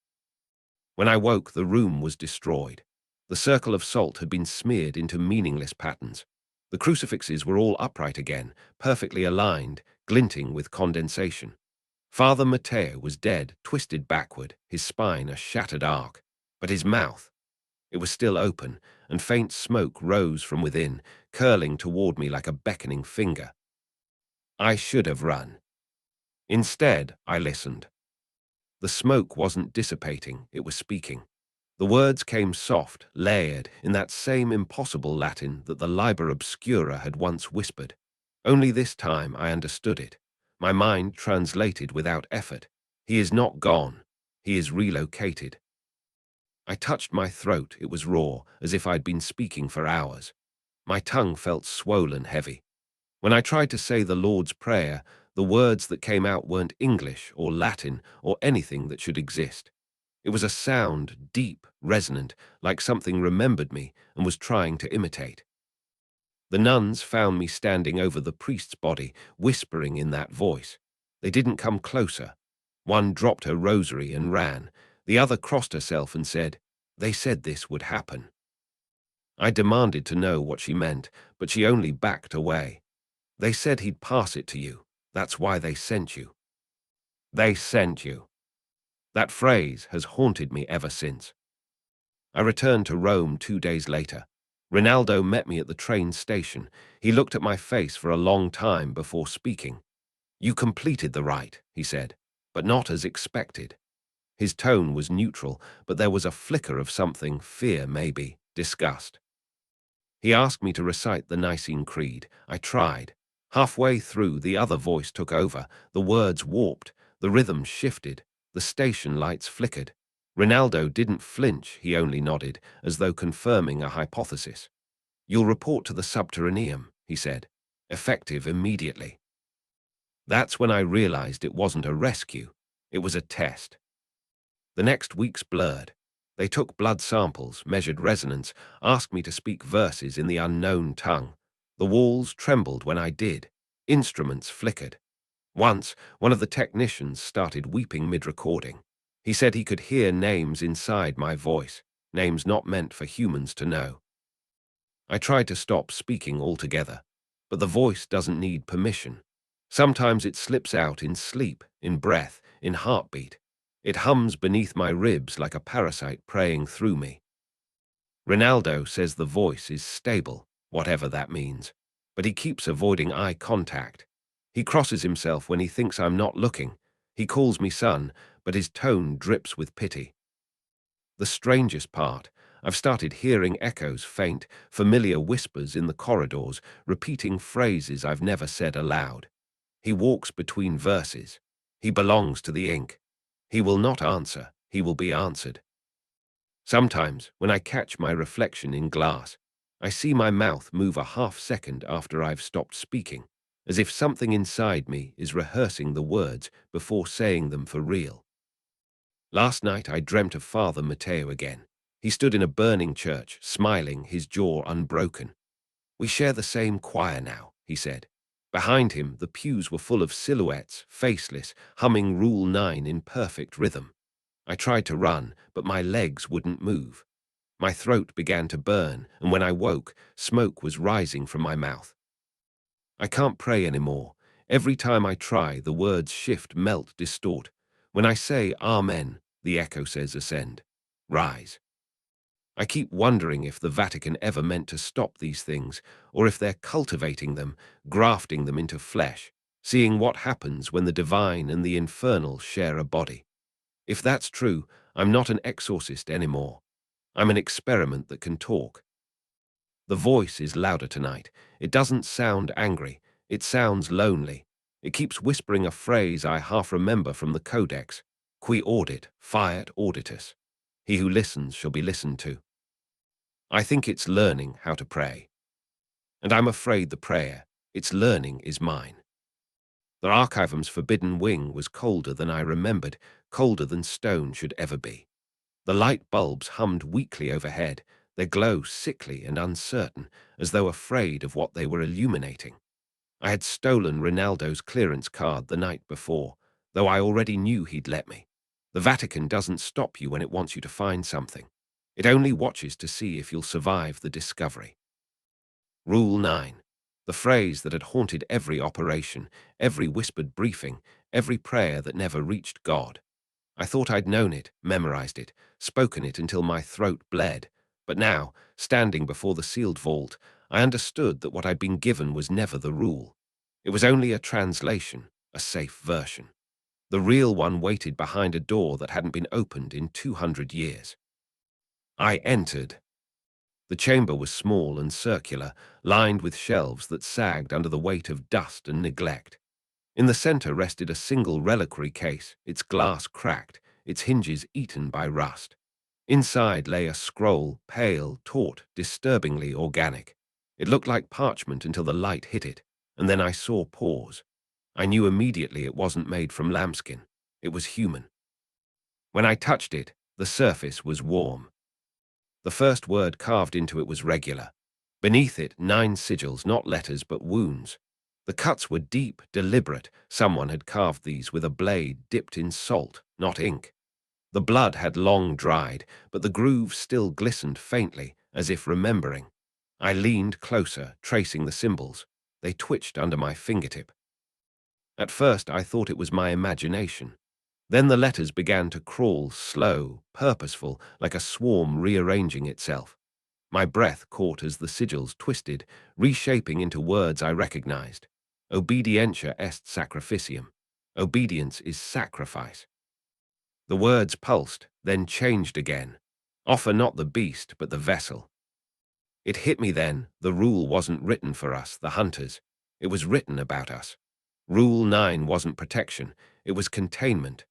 S1: When I woke, the room was destroyed. The circle of salt had been smeared into meaningless patterns. The crucifixes were all upright again, perfectly aligned, glinting with condensation. Father Matteo was dead, twisted backward, his spine a shattered arc. But his mouth, it was still open, and faint smoke rose from within, curling toward me like a beckoning finger. I should have run. Instead, I listened. The smoke wasn't dissipating, it was speaking. The words came soft, layered, in that same impossible Latin that the Liber Obscura had once whispered. Only this time I understood it. My mind translated without effort. He is not gone. He is relocated. I touched my throat. It was raw, as if I'd been speaking for hours. My tongue felt swollen, heavy. When I tried to say the Lord's Prayer, the words that came out weren't English or Latin or anything that should exist. It was a sound, deep, resonant, like something remembered me and was trying to imitate. The nuns found me standing over the priest's body, whispering in that voice. They didn't come closer. One dropped her rosary and ran. The other crossed herself and said, "They said this would happen." I demanded to know what she meant, but she only backed away. "They said he'd pass it to you. That's why they sent you." They sent you. That phrase has haunted me ever since. I returned to Rome 2 days later. Rinaldo met me at the train station. He looked at my face for a long time before speaking. "You completed the rite," he said, "but not as expected." His tone was neutral, but there was a flicker of something, fear maybe, disgust. He asked me to recite the Nicene Creed. I tried. Halfway through, the other voice took over. The words warped, the rhythm shifted, the station lights flickered. Rinaldo didn't flinch, he only nodded, as though confirming a hypothesis. "You'll report to the subterraneum," he said, "effective immediately." That's when I realized it wasn't a rescue, it was a test. The next weeks blurred. They took blood samples, measured resonance, asked me to speak verses in the unknown tongue. The walls trembled when I did. Instruments flickered. Once, one of the technicians started weeping mid-recording. He said he could hear names inside my voice, names not meant for humans to know. I tried to stop speaking altogether, but the voice doesn't need permission. Sometimes it slips out in sleep, in breath, in heartbeat. It hums beneath my ribs like a parasite preying through me. Rinaldo says the voice is stable, whatever that means, but he keeps avoiding eye contact. He crosses himself when he thinks I'm not looking. He calls me son, but his tone drips with pity. The strangest part, I've started hearing echoes, faint, familiar whispers in the corridors, repeating phrases I've never said aloud. He walks between verses. He belongs to the ink. He will not answer. He will be answered. Sometimes, when I catch my reflection in glass, I see my mouth move a half-second after I've stopped speaking, as if something inside me is rehearsing the words before saying them for real. Last night I dreamt of Father Matteo again. He stood in a burning church, smiling, his jaw unbroken. "We share the same choir now," he said. Behind him, the pews were full of silhouettes, faceless, humming Rule 9 in perfect rhythm. I tried to run, but my legs wouldn't move. My throat began to burn, and when I woke, smoke was rising from my mouth. I can't pray anymore. Every time I try, the words shift, melt, distort. When I say Amen, the echo says ascend, rise. I keep wondering if the Vatican ever meant to stop these things, or if they're cultivating them, grafting them into flesh, seeing what happens when the divine and the infernal share a body. If that's true, I'm not an exorcist anymore. I'm an experiment that can talk. The voice is louder tonight. It doesn't sound angry. It sounds lonely. It keeps whispering a phrase I half remember from the Codex. Qui audit, fiat auditus. He who listens shall be listened to. I think it's learning how to pray. And I'm afraid the prayer, its learning, is mine. The archivum's forbidden wing was colder than I remembered, colder than stone should ever be. The light bulbs hummed weakly overhead, their glow sickly and uncertain, as though afraid of what they were illuminating. I had stolen Ronaldo's clearance card the night before, though I already knew he'd let me. The Vatican doesn't stop you when it wants you to find something. It only watches to see if you'll survive the discovery. Rule 9. The phrase that had haunted every operation, every whispered briefing, every prayer that never reached God. I thought I'd known it, memorized it, spoken it until my throat bled. But now, standing before the sealed vault, I understood that what I'd been given was never the rule. It was only a translation, a safe version. The real one waited behind a door that hadn't been opened in 200 years. I entered. The chamber was small and circular, lined with shelves that sagged under the weight of dust and neglect. In the center rested a single reliquary case, its glass cracked, its hinges eaten by rust. Inside lay a scroll, pale, taut, disturbingly organic. It looked like parchment until the light hit it, and then I saw pores. I knew immediately it wasn't made from lambskin. It was human. When I touched it, the surface was warm. The first word carved into it was regular. Beneath it, 9 sigils, not letters but wounds. The cuts were deep, deliberate. Someone had carved these with a blade dipped in salt, not ink. The blood had long dried, but the grooves still glistened faintly, as if remembering. I leaned closer, tracing the symbols. They twitched under my fingertip. At first I thought it was my imagination. Then the letters began to crawl, slow, purposeful, like a swarm rearranging itself. My breath caught as the sigils twisted, reshaping into words I recognized. Obedientia est sacrificium. Obedience is sacrifice. The words pulsed, then changed again. Offer not the beast, but the vessel. It hit me then, the rule wasn't written for us, the hunters. It was written about us. Rule 9 wasn't protection, it was containment.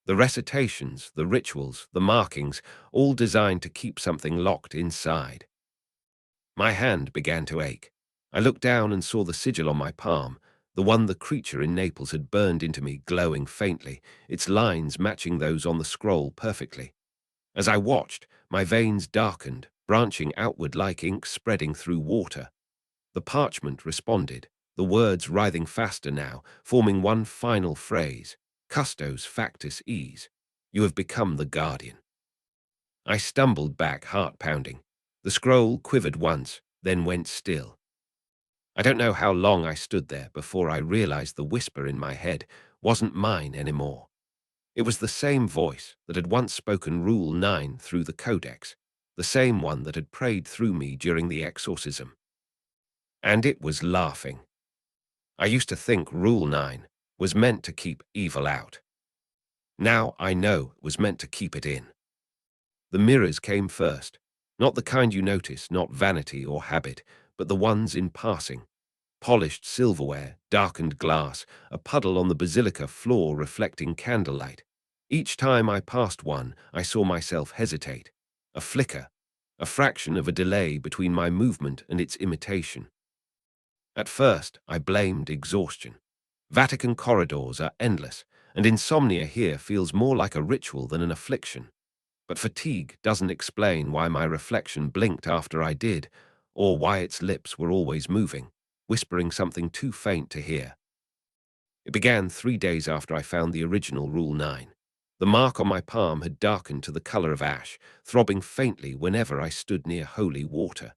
S1: The recitations, the rituals, the markings, all designed to keep something locked inside. My hand began to ache. I looked down and saw the sigil on my palm, the one the creature in Naples had burned into me, glowing faintly, its lines matching those on the scroll perfectly. As I watched, my veins darkened, branching outward like ink spreading through water. The parchment responded, the words writhing faster now, forming one final phrase. Custos factus ease. You have become the guardian. I stumbled back, heart pounding. The scroll quivered once, then went still. I don't know how long I stood there before I realized the whisper in my head wasn't mine anymore. It was the same voice that had once spoken Rule 9 through the Codex, the same one that had prayed through me during the exorcism. And it was laughing. I used to think Rule 9 was meant to keep evil out. Now I know it was meant to keep it in. The mirrors came first, not the kind you notice, not vanity or habit, but the ones in passing. Polished silverware, darkened glass, a puddle on the basilica floor reflecting candlelight. Each time I passed one, I saw myself hesitate. A flicker, a fraction of a delay between my movement and its imitation. At first, I blamed exhaustion. Vatican corridors are endless, and insomnia here feels more like a ritual than an affliction. But fatigue doesn't explain why my reflection blinked after I did, or why its lips were always moving, whispering something too faint to hear. It began 3 days after I found the original Rule 9. The mark on my palm had darkened to the color of ash, throbbing faintly whenever I stood near holy water.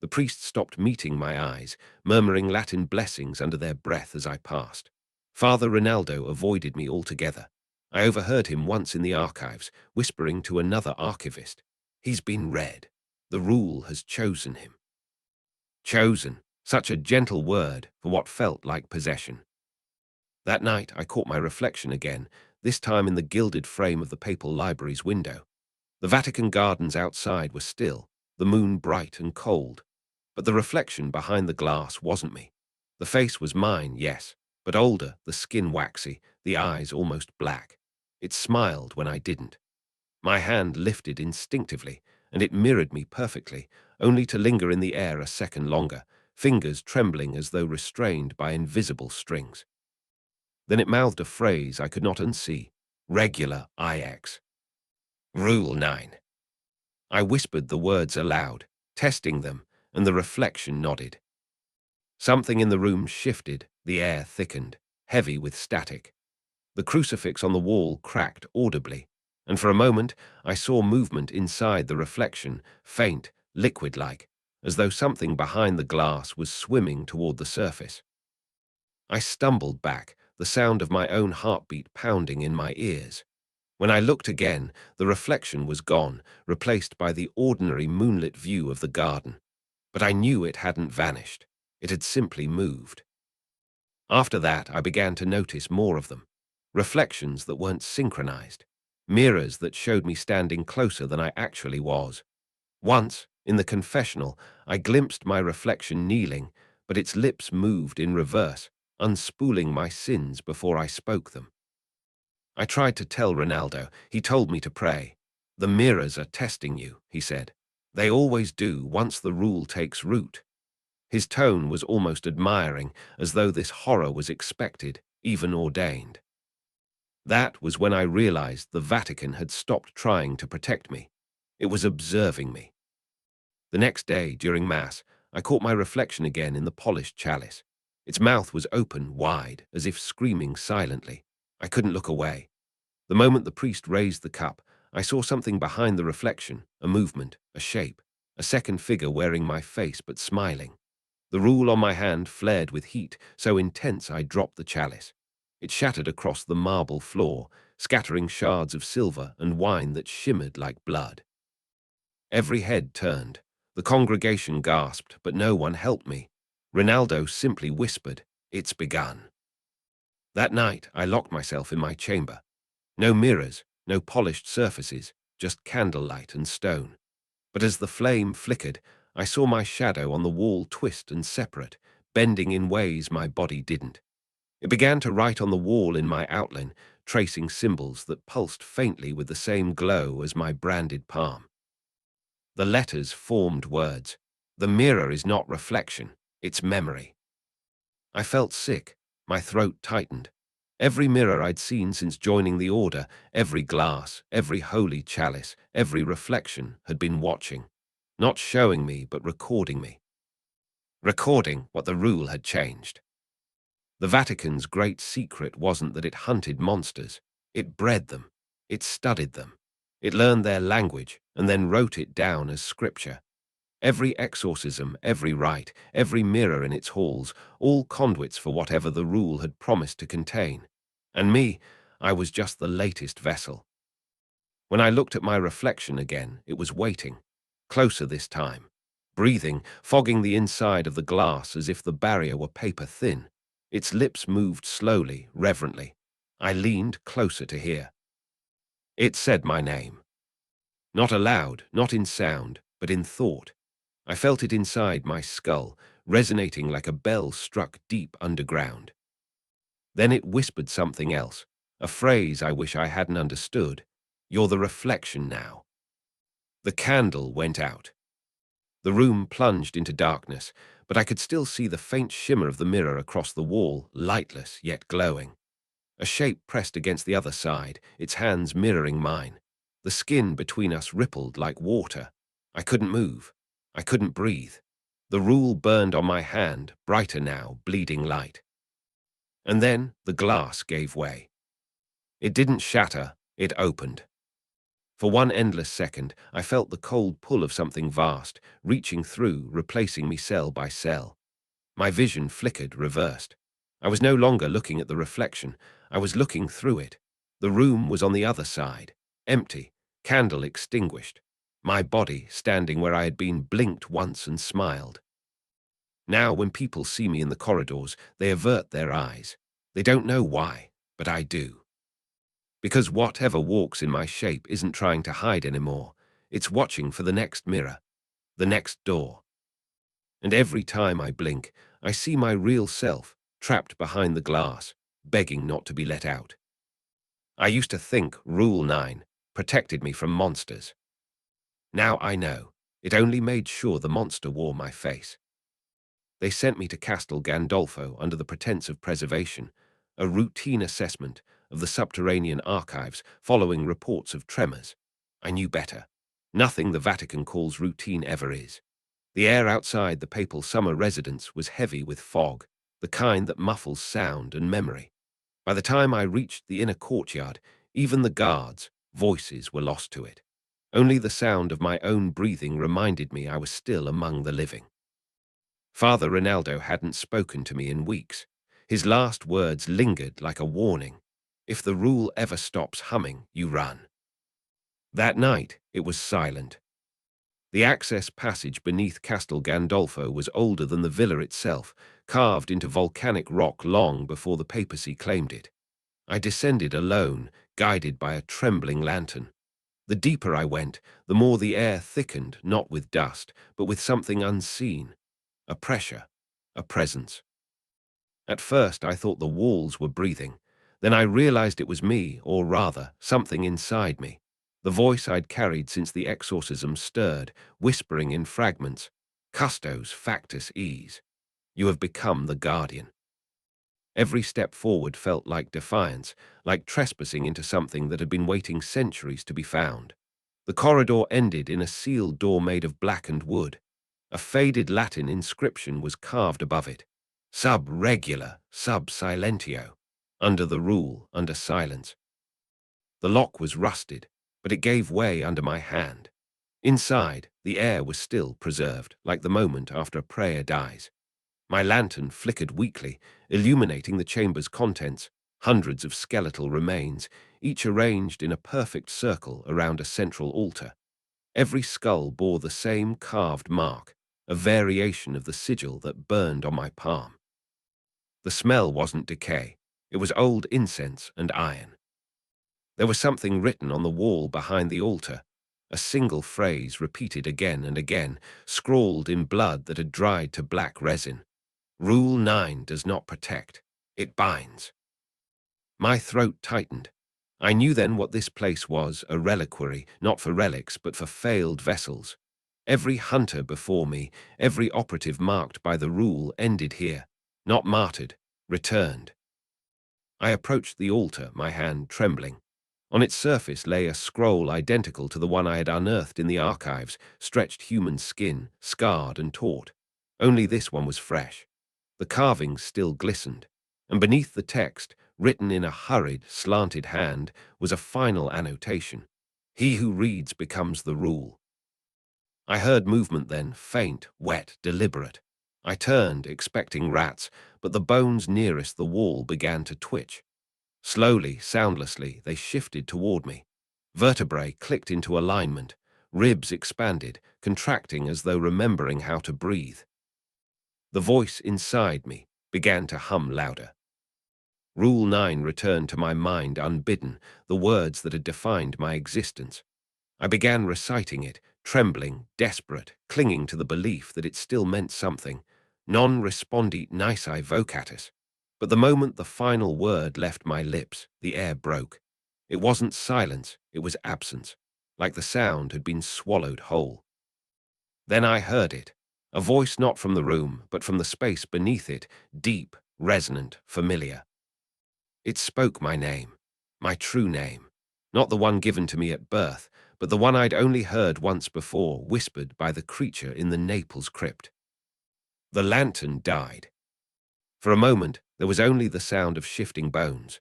S1: The priest stopped meeting my eyes, murmuring Latin blessings under their breath as I passed. Father Rinaldo avoided me altogether. I overheard him once in the archives, whispering to another archivist, "He's been read. The rule has chosen him." Chosen, such a gentle word for what felt like possession. That night I caught my reflection again, this time in the gilded frame of the papal library's window. The Vatican gardens outside were still, the moon bright and cold. But the reflection behind the glass wasn't me. The face was mine, yes, but older, the skin waxy, the eyes almost black. It smiled when I didn't. My hand lifted instinctively, and it mirrored me perfectly, only to linger in the air a second longer, fingers trembling as though restrained by invisible strings. Then it mouthed a phrase I could not unsee. Regular IX. Rule 9. I whispered the words aloud, testing them, and the reflection nodded. Something in the room shifted, the air thickened, heavy with static. The crucifix on the wall cracked audibly, and for a moment I saw movement inside the reflection, faint, liquid-like, as though something behind the glass was swimming toward the surface. I stumbled back, the sound of my own heartbeat pounding in my ears. When I looked again, the reflection was gone, replaced by the ordinary moonlit view of the garden. But I knew it hadn't vanished. It had simply moved. After that, I began to notice more of them. Reflections that weren't synchronized. Mirrors that showed me standing closer than I actually was. Once, in the confessional, I glimpsed my reflection kneeling, but its lips moved in reverse, unspooling my sins before I spoke them. I tried to tell Ronaldo. He told me to pray. "The mirrors are testing you," he said. "They always do once the rule takes root." His tone was almost admiring, as though this horror was expected, even ordained. That was when I realized the Vatican had stopped trying to protect me. It was observing me. The next day, during Mass, I caught my reflection again in the polished chalice. Its mouth was open, wide, as if screaming silently. I couldn't look away. The moment the priest raised the cup, I saw something behind the reflection, a movement, a shape, a second figure wearing my face but smiling. The rule on my hand flared with heat, so intense I dropped the chalice. It shattered across the marble floor, scattering shards of silver and wine that shimmered like blood. Every head turned. The congregation gasped, but no one helped me. Rinaldo simply whispered, "It's begun." That night, I locked myself in my chamber. No mirrors, no polished surfaces, just candlelight and stone. But as the flame flickered, I saw my shadow on the wall twist and separate, bending in ways my body didn't. It began to write on the wall in my outline, tracing symbols that pulsed faintly with the same glow as my branded palm. The letters formed words. The mirror is not reflection, it's memory. I felt sick, my throat tightened. Every mirror I'd seen since joining the order, every glass, every holy chalice, every reflection had been watching. Not showing me, but recording me. Recording what the rule had changed. The Vatican's great secret wasn't that it hunted monsters. It bred them. It studied them. It learned their language and then wrote it down as scripture. Every exorcism, every rite, every mirror in its halls, all conduits for whatever the rule had promised to contain. And me, I was just the latest vessel. When I looked at my reflection again, it was waiting. Closer this time. Breathing, fogging the inside of the glass as if the barrier were paper thin. Its lips moved slowly, reverently. I leaned closer to hear. It said my name. Not aloud, not in sound, but in thought. I felt it inside my skull, resonating like a bell struck deep underground. Then it whispered something else, a phrase I wish I hadn't understood. "You're the reflection now." The candle went out. The room plunged into darkness, but I could still see the faint shimmer of the mirror across the wall, lightless yet glowing. A shape pressed against the other side, its hands mirroring mine. The skin between us rippled like water. I couldn't move. I couldn't breathe. The rule burned on my hand, brighter now, bleeding light. And then the glass gave way. It didn't shatter, it opened. For one endless second, I felt the cold pull of something vast, reaching through, replacing me cell by cell. My vision flickered, reversed. I was no longer looking at the reflection. I was looking through it. The room was on the other side, empty, candle extinguished. My body, standing where I had been, blinked once and smiled. Now, when people see me in the corridors, they avert their eyes. They don't know why, but I do. Because whatever walks in my shape isn't trying to hide anymore. It's watching for the next mirror, the next door. And every time I blink, I see my real self, trapped behind the glass, begging not to be let out. I used to think Rule 9 protected me from monsters. Now I know, it only made sure the monster wore my face. They sent me to Castel Gandolfo under the pretense of preservation, a routine assessment of the subterranean archives following reports of tremors. I knew better. Nothing the Vatican calls routine ever is. The air outside the papal summer residence was heavy with fog, the kind that muffles sound and memory. By the time I reached the inner courtyard, even the guards' voices were lost to it. Only the sound of my own breathing reminded me I was still among the living. Father Rinaldo hadn't spoken to me in weeks. His last words lingered like a warning. If the rule ever stops humming, you run. That night, it was silent. The access passage beneath Castel Gandolfo was older than the villa itself, carved into volcanic rock long before the papacy claimed it. I descended alone, guided by a trembling lantern. The deeper I went, the more the air thickened, not with dust, but with something unseen. A pressure, a presence. At first I thought the walls were breathing. Then I realized it was me, or rather, something inside me. The voice I'd carried since the exorcism stirred, whispering in fragments. Custos factus ease. You have become the guardian. Every step forward felt like defiance, like trespassing into something that had been waiting centuries to be found. The corridor ended in a sealed door made of blackened wood. A faded Latin inscription was carved above it. Sub regula, sub silentio. Under the rule, under silence. The lock was rusted, but it gave way under my hand. Inside, the air was still preserved, like the moment after a prayer dies. My lantern flickered weakly, illuminating the chamber's contents, hundreds of skeletal remains, each arranged in a perfect circle around a central altar. Every skull bore the same carved mark, a variation of the sigil that burned on my palm. The smell wasn't decay. It was old incense and iron. There was something written on the wall behind the altar, a single phrase repeated again and again, scrawled in blood that had dried to black resin. Rule 9 does not protect, it binds. My throat tightened. I knew then what this place was, a reliquary, not for relics, but for failed vessels. Every hunter before me, every operative marked by the rule ended here, not martyred, returned. I approached the altar, my hand trembling. On its surface lay a scroll identical to the one I had unearthed in the archives, stretched human skin, scarred and taut. Only this one was fresh. The carvings still glistened, and beneath the text, written in a hurried, slanted hand, was a final annotation. He who reads becomes the rule. I heard movement then, faint, wet, deliberate. I turned, expecting rats, but the bones nearest the wall began to twitch. Slowly, soundlessly, they shifted toward me. Vertebrae clicked into alignment. Ribs expanded, contracting as though remembering how to breathe. The voice inside me began to hum louder. Rule 9 returned to my mind unbidden, the words that had defined my existence. I began reciting it, trembling, desperate, clinging to the belief that it still meant something. Non respondit nisi vocatus. But the moment the final word left my lips, the air broke. It wasn't silence, it was absence, like the sound had been swallowed whole. Then I heard it, a voice not from the room, but from the space beneath it, deep, resonant, familiar. It spoke my name, my true name, Not the one given to me at birth, but the one I'd only heard once before, whispered by the creature in the Naples crypt. The lantern died. For a moment, there was only the sound of shifting bones.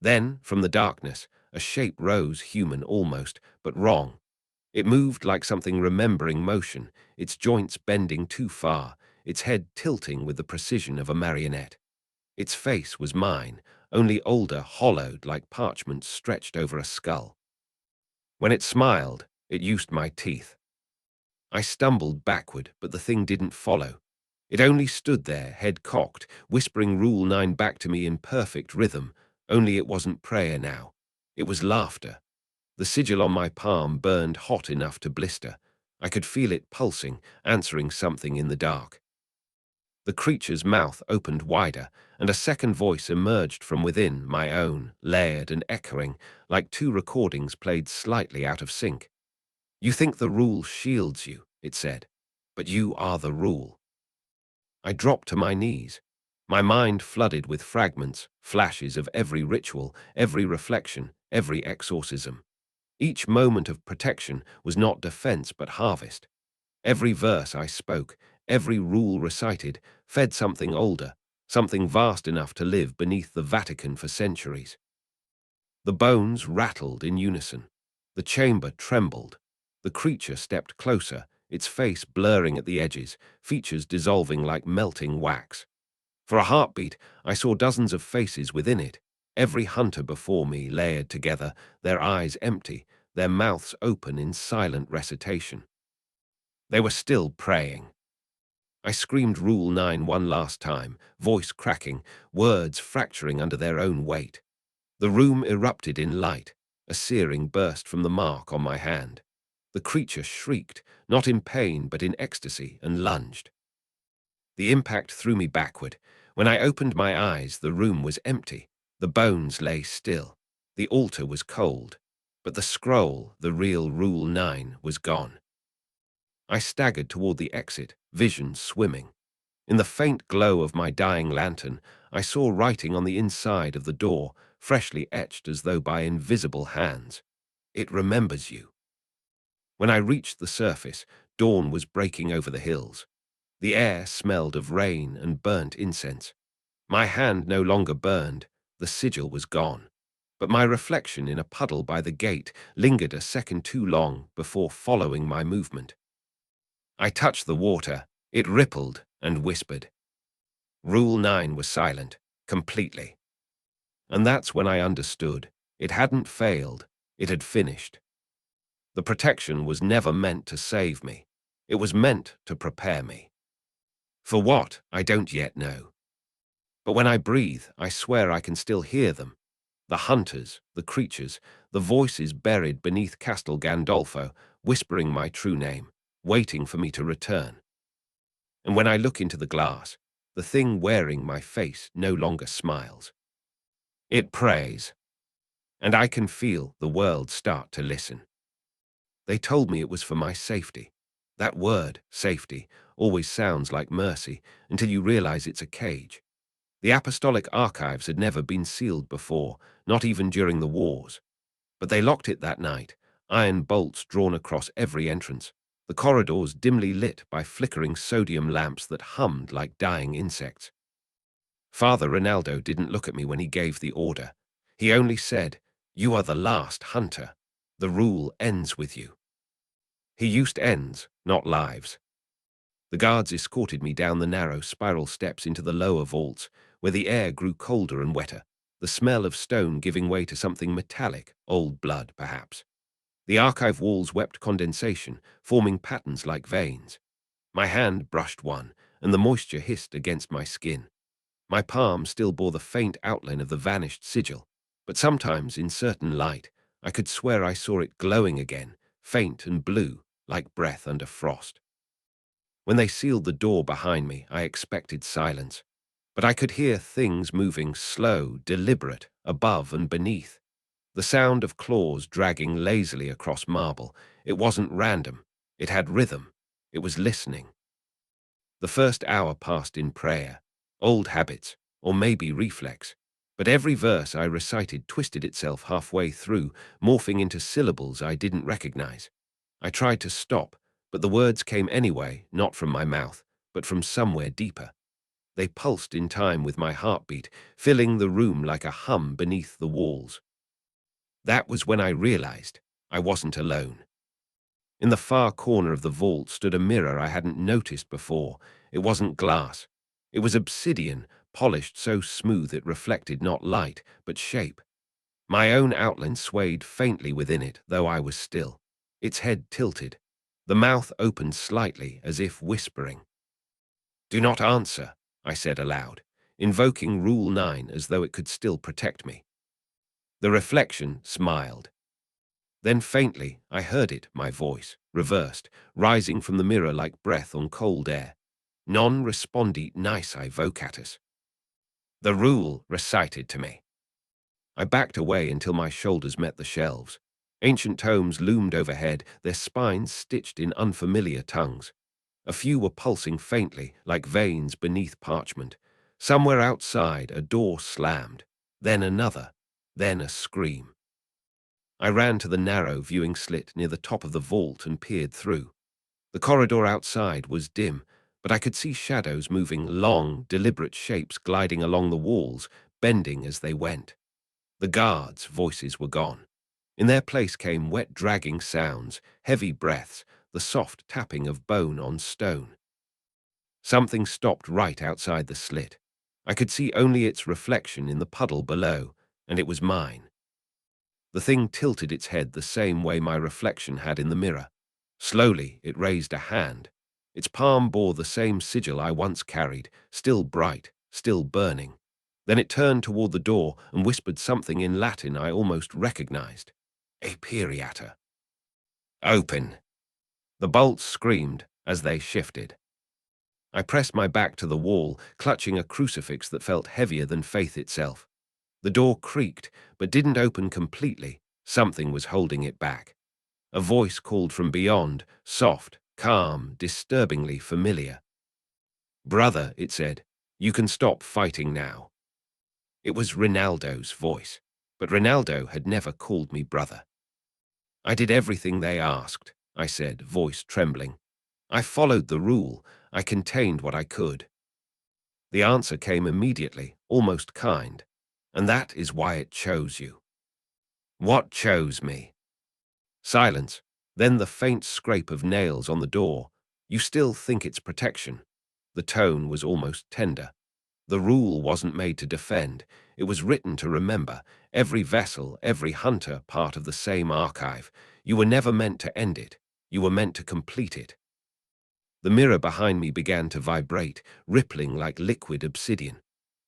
S1: Then, from the darkness, a shape rose, human almost, but wrong. It moved like something remembering motion, its joints bending too far, its head tilting with the precision of a marionette. Its face was mine, only older, hollowed like parchment stretched over a skull. When it smiled, it used my teeth. I stumbled backward, but the thing didn't follow. It only stood there, head cocked, whispering Rule 9 back to me in perfect rhythm, only it wasn't prayer now. It was laughter. The sigil on my palm burned hot enough to blister. I could feel it pulsing, answering something in the dark. The creature's mouth opened wider, and a second voice emerged from within, my own, layered and echoing, like two recordings played slightly out of sync. "You think the rule shields you," it said, "but you are the rule." I dropped to my knees, my mind flooded with fragments, flashes of every ritual, every reflection, every exorcism. Each moment of protection was not defense but harvest. Every verse I spoke, every rule recited, fed something older, something vast enough to live beneath the Vatican for centuries. The bones rattled in unison. The chamber trembled. The creature stepped closer, its face blurring at the edges, features dissolving like melting wax. For a heartbeat, I saw dozens of faces within it, every hunter before me layered together, their eyes empty, their mouths open in silent recitation. They were still praying. I screamed Rule 9 one last time, voice cracking, words fracturing under their own weight. The room erupted in light, a searing burst from the mark on my hand. The creature shrieked, not in pain but in ecstasy, and lunged. The impact threw me backward. When I opened my eyes, the room was empty. The bones lay still. The altar was cold. But the scroll, the real Rule 9, was gone. I staggered toward the exit, vision swimming. In the faint glow of my dying lantern, I saw writing on the inside of the door, freshly etched as though by invisible hands. "It remembers you." When I reached the surface, dawn was breaking over the hills. The air smelled of rain and burnt incense. My hand no longer burned, the sigil was gone. But my reflection in a puddle by the gate lingered a second too long before following my movement. I touched the water, it rippled and whispered. Rule 9 was silent, completely. And that's when I understood. It hadn't failed, it had finished. The protection was never meant to save me. It was meant to prepare me. For what, I don't yet know. But when I breathe, I swear I can still hear them. The hunters, the creatures, the voices buried beneath Castel Gandolfo, whispering my true name, waiting for me to return. And when I look into the glass, the thing wearing my face no longer smiles. It prays, and I can feel the world start to listen. They told me it was for my safety. That word, safety, always sounds like mercy until you realize it's a cage. The apostolic archives had never been sealed before, not even during the wars. But they locked it that night, iron bolts drawn across every entrance, the corridors dimly lit by flickering sodium lamps that hummed like dying insects. Father Ronaldo didn't look at me when he gave the order. He only said, "You are the last hunter. The rule ends with you." He used ends, not lives. The guards escorted me down the narrow spiral steps into the lower vaults, where the air grew colder and wetter, the smell of stone giving way to something metallic, old blood, perhaps. The archive walls wept condensation, forming patterns like veins. My hand brushed one, and the moisture hissed against my skin. My palm still bore the faint outline of the vanished sigil, but sometimes, in certain light, I could swear I saw it glowing again, faint and blue, like breath under frost. When they sealed the door behind me, I expected silence. But I could hear things moving slow, deliberate, above and beneath. The sound of claws dragging lazily across marble. It wasn't random. It had rhythm. It was listening. The first hour passed in prayer. Old habits, or maybe reflex. But every verse I recited twisted itself halfway through, morphing into syllables I didn't recognize. I tried to stop, but the words came anyway, not from my mouth, but from somewhere deeper. They pulsed in time with my heartbeat, filling the room like a hum beneath the walls. That was when I realized I wasn't alone. In the far corner of the vault stood a mirror I hadn't noticed before. It wasn't glass. It was obsidian, polished so smooth it reflected not light, but shape. My own outline swayed faintly within it, though I was still. Its head tilted. The mouth opened slightly, as if whispering. "Do not answer," I said aloud, invoking Rule 9 as though it could still protect me. The reflection smiled. Then faintly, I heard it, my voice, reversed, rising from the mirror like breath on cold air. Non respondit nisi vocatus. The rule recited to me. I backed away until my shoulders met the shelves. Ancient tomes loomed overhead, their spines stitched in unfamiliar tongues. A few were pulsing faintly, like veins beneath parchment. Somewhere outside, a door slammed. Then another. Then a scream. I ran to the narrow viewing slit near the top of the vault and peered through. The corridor outside was dim, but I could see shadows moving, long, deliberate shapes gliding along the walls, bending as they went. The guards' voices were gone. In their place came wet, dragging sounds, heavy breaths, the soft tapping of bone on stone. Something stopped right outside the slit. I could see only its reflection in the puddle below, and it was mine. The thing tilted its head the same way my reflection had in the mirror. Slowly, it raised a hand. Its palm bore the same sigil I once carried, still bright, still burning. Then it turned toward the door and whispered something in Latin I almost recognized. Aperiata. Open. The bolts screamed as they shifted. I pressed my back to the wall, clutching a crucifix that felt heavier than faith itself. The door creaked, but didn't open completely. Something was holding it back. A voice called from beyond, soft, calm, disturbingly familiar. "Brother," it said, "you can stop fighting now." It was Rinaldo's voice, but Rinaldo had never called me brother. "I did everything they asked," I said, voice trembling. "I followed the rule. I contained what I could." The answer came immediately, almost kind. "And that is why it chose you." "What chose me?" Silence, then the faint scrape of nails on the door. "You still think it's protection." The tone was almost tender. "The rule wasn't made to defend. It was written to remember. Every vessel, every hunter, part of the same archive. You were never meant to end it. You were meant to complete it." The mirror behind me began to vibrate, rippling like liquid obsidian.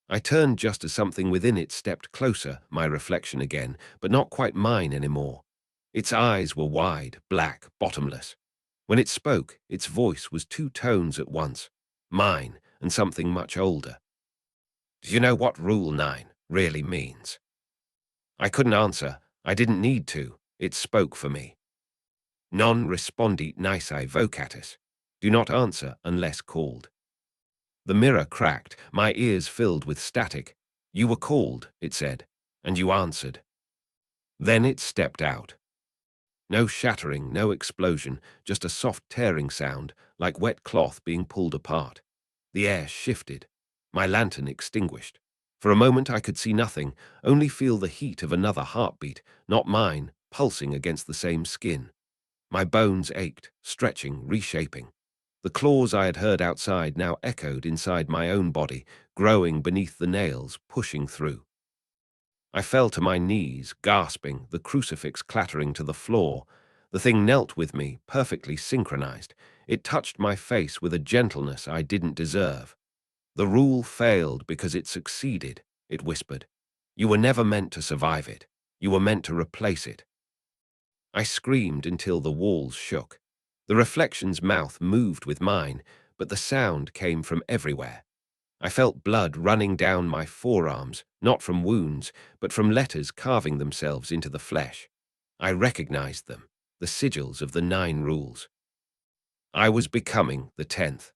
S1: I turned just as something within it stepped closer, my reflection again, but not quite mine anymore. Its eyes were wide, black, bottomless. When it spoke, its voice was two tones at once, mine and something much older. "Do you know what Rule 9 really means?" I couldn't answer. I didn't need to. It spoke for me. Non respondit nisi vocatus. Do not answer unless called. The mirror cracked, my ears filled with static. "You were called," it said, "and you answered." Then it stepped out. No shattering, no explosion, just a soft tearing sound, like wet cloth being pulled apart. The air shifted. My lantern extinguished. For a moment I could see nothing, only feel the heat of another heartbeat, not mine, pulsing against the same skin. My bones ached, stretching, reshaping. The claws I had heard outside now echoed inside my own body, growing beneath the nails, pushing through. I fell to my knees, gasping, the crucifix clattering to the floor. The thing knelt with me, perfectly synchronized. It touched my face with a gentleness I didn't deserve. "The rule failed because it succeeded," it whispered. "You were never meant to survive it. You were meant to replace it." I screamed until the walls shook. The reflection's mouth moved with mine, but the sound came from everywhere. I felt blood running down my forearms, not from wounds, but from letters carving themselves into the flesh. I recognized them, the sigils of the 9 rules. I was becoming the 10th.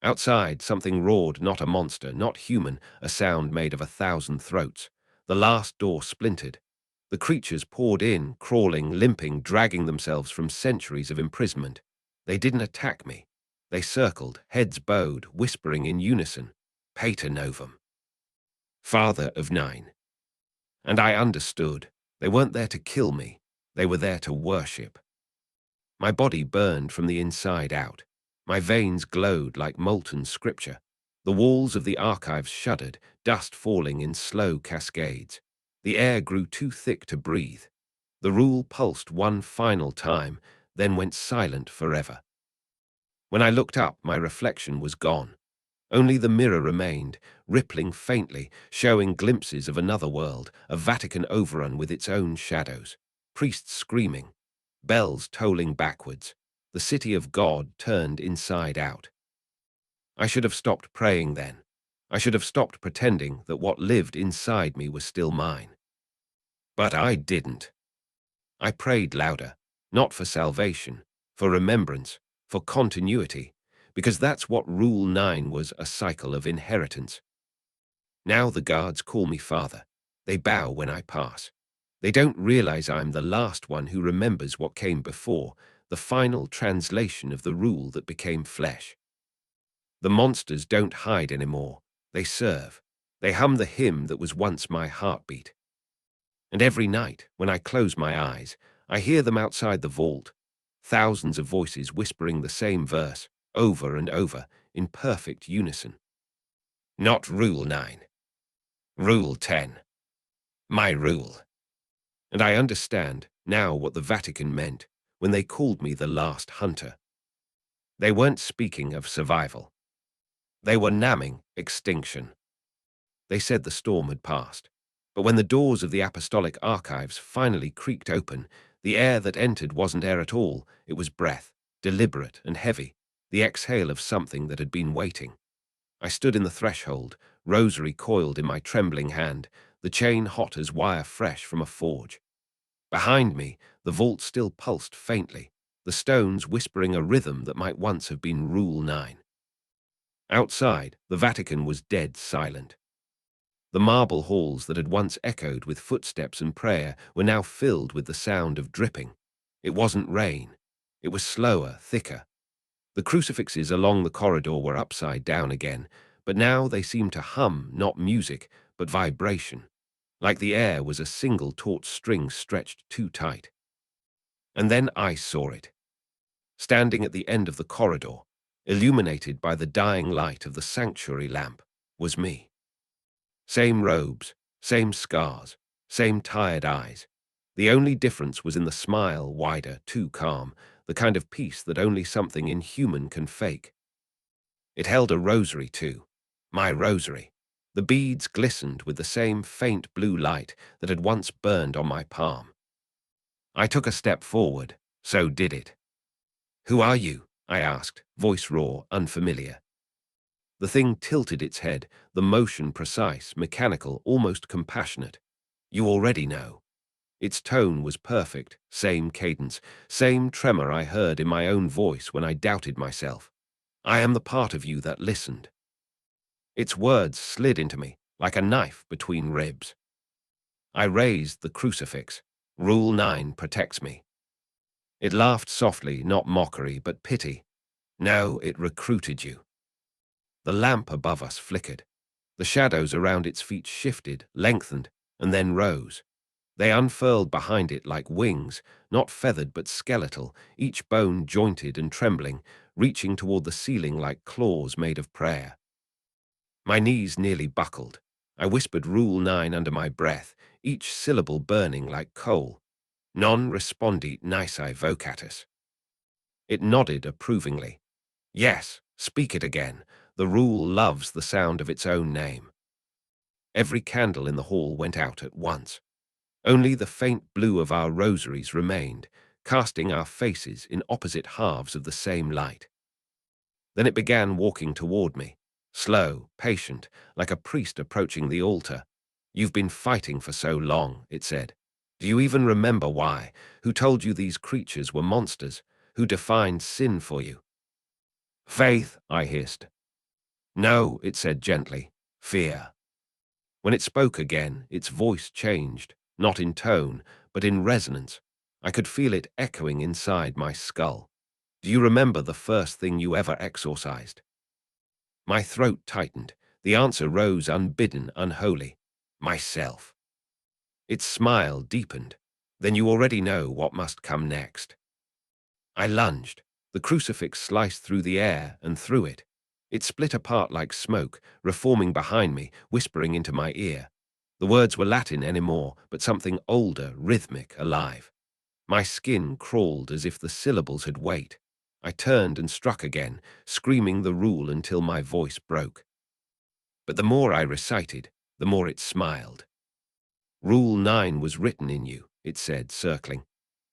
S1: Outside, something roared, not a monster, not human, a sound made of 1,000 throats. The last door splintered. The creatures poured in, crawling, limping, dragging themselves from centuries of imprisonment. They didn't attack me. They circled, heads bowed, whispering in unison, Pater Novum, Father of Nine. And I understood. They weren't there to kill me. They were there to worship. My body burned from the inside out. My veins glowed like molten scripture. The walls of the archives shuddered, dust falling in slow cascades. The air grew too thick to breathe. The rule pulsed one final time, then went silent forever. When I looked up, my reflection was gone. Only the mirror remained, rippling faintly, showing glimpses of another world, a Vatican overrun with its own shadows. Priests screaming, bells tolling backwards. The city of God turned inside out. I should have stopped praying then. I should have stopped pretending that what lived inside me was still mine. But I didn't. I prayed louder, not for salvation, for remembrance, for continuity, because that's what Rule 9 was, a cycle of inheritance. Now the guards call me father. They bow when I pass. They don't realize I'm the last one who remembers what came before, the final translation of the rule that became flesh. The monsters don't hide anymore. They serve. They hum the hymn that was once my heartbeat. And every night, when I close my eyes, I hear them outside the vault, thousands of voices whispering the same verse, over and over, in perfect unison. Not Rule 9. Rule 10. My rule. And I understand now what the Vatican meant when they called me the last hunter. They weren't speaking of survival. They were naming extinction. They said the storm had passed. But when the doors of the apostolic archives finally creaked open, the air that entered wasn't air at all. It was breath, deliberate and heavy, the exhale of something that had been waiting. I stood in the threshold, rosary coiled in my trembling hand, the chain hot as wire fresh from a forge. Behind me, the vault still pulsed faintly, the stones whispering a rhythm that might once have been Rule 9. Outside, the Vatican was dead silent. The marble halls that had once echoed with footsteps and prayer were now filled with the sound of dripping. It wasn't rain. It was slower, thicker. The crucifixes along the corridor were upside down again, but now they seemed to hum, not music, but vibration, like the air was a single taut string stretched too tight. And then I saw it. Standing at the end of the corridor, illuminated by the dying light of the sanctuary lamp, was me. Same robes, same scars, same tired eyes. The only difference was in the smile, wider, too calm, the kind of peace that only something inhuman can fake. It held a rosary too, my rosary. The beads glistened with the same faint blue light that had once burned on my palm. I took a step forward, so did it. "Who are you?" I asked, voice raw, unfamiliar. The thing tilted its head, the motion precise, mechanical, almost compassionate. "You already know." Its tone was perfect, same cadence, same tremor I heard in my own voice when I doubted myself. "I am the part of you that listened." Its words slid into me, like a knife between ribs. I raised the crucifix. Rule 9 protects me. It laughed softly, not mockery, but pity. "No, it recruited you." The lamp above us flickered. The shadows around its feet shifted, lengthened, and then rose. They unfurled behind it like wings, not feathered but skeletal, each bone jointed and trembling, reaching toward the ceiling like claws made of prayer. My knees nearly buckled. I whispered Rule 9 under my breath, each syllable burning like coal. "Non respondit nisi vocatus." It nodded approvingly. "Yes, speak it again. The rule loves the sound of its own name." Every candle in the hall went out at once. Only the faint blue of our rosaries remained, casting our faces in opposite halves of the same light. Then it began walking toward me, slow, patient, like a priest approaching the altar. "You've been fighting for so long," it said. "Do you even remember why? Who told you these creatures were monsters? Who defined sin for you?" "Faith," I hissed. No, it said gently. Fear. When it spoke again, its voice changed, not in tone, but in resonance. I could feel it echoing inside my skull. Do you remember the first thing you ever exorcised? My throat tightened. The answer rose unbidden, unholy. Myself. Its smile deepened. Then you already know what must come next. I lunged. The crucifix sliced through the air and through it. It split apart like smoke, reforming behind me, whispering into my ear. The words were Latin anymore, but something older, rhythmic, alive. My skin crawled as if the syllables had weight. I turned and struck again, screaming the rule until my voice broke. But the more I recited, the more it smiled. Rule 9 was written in you, it said, circling.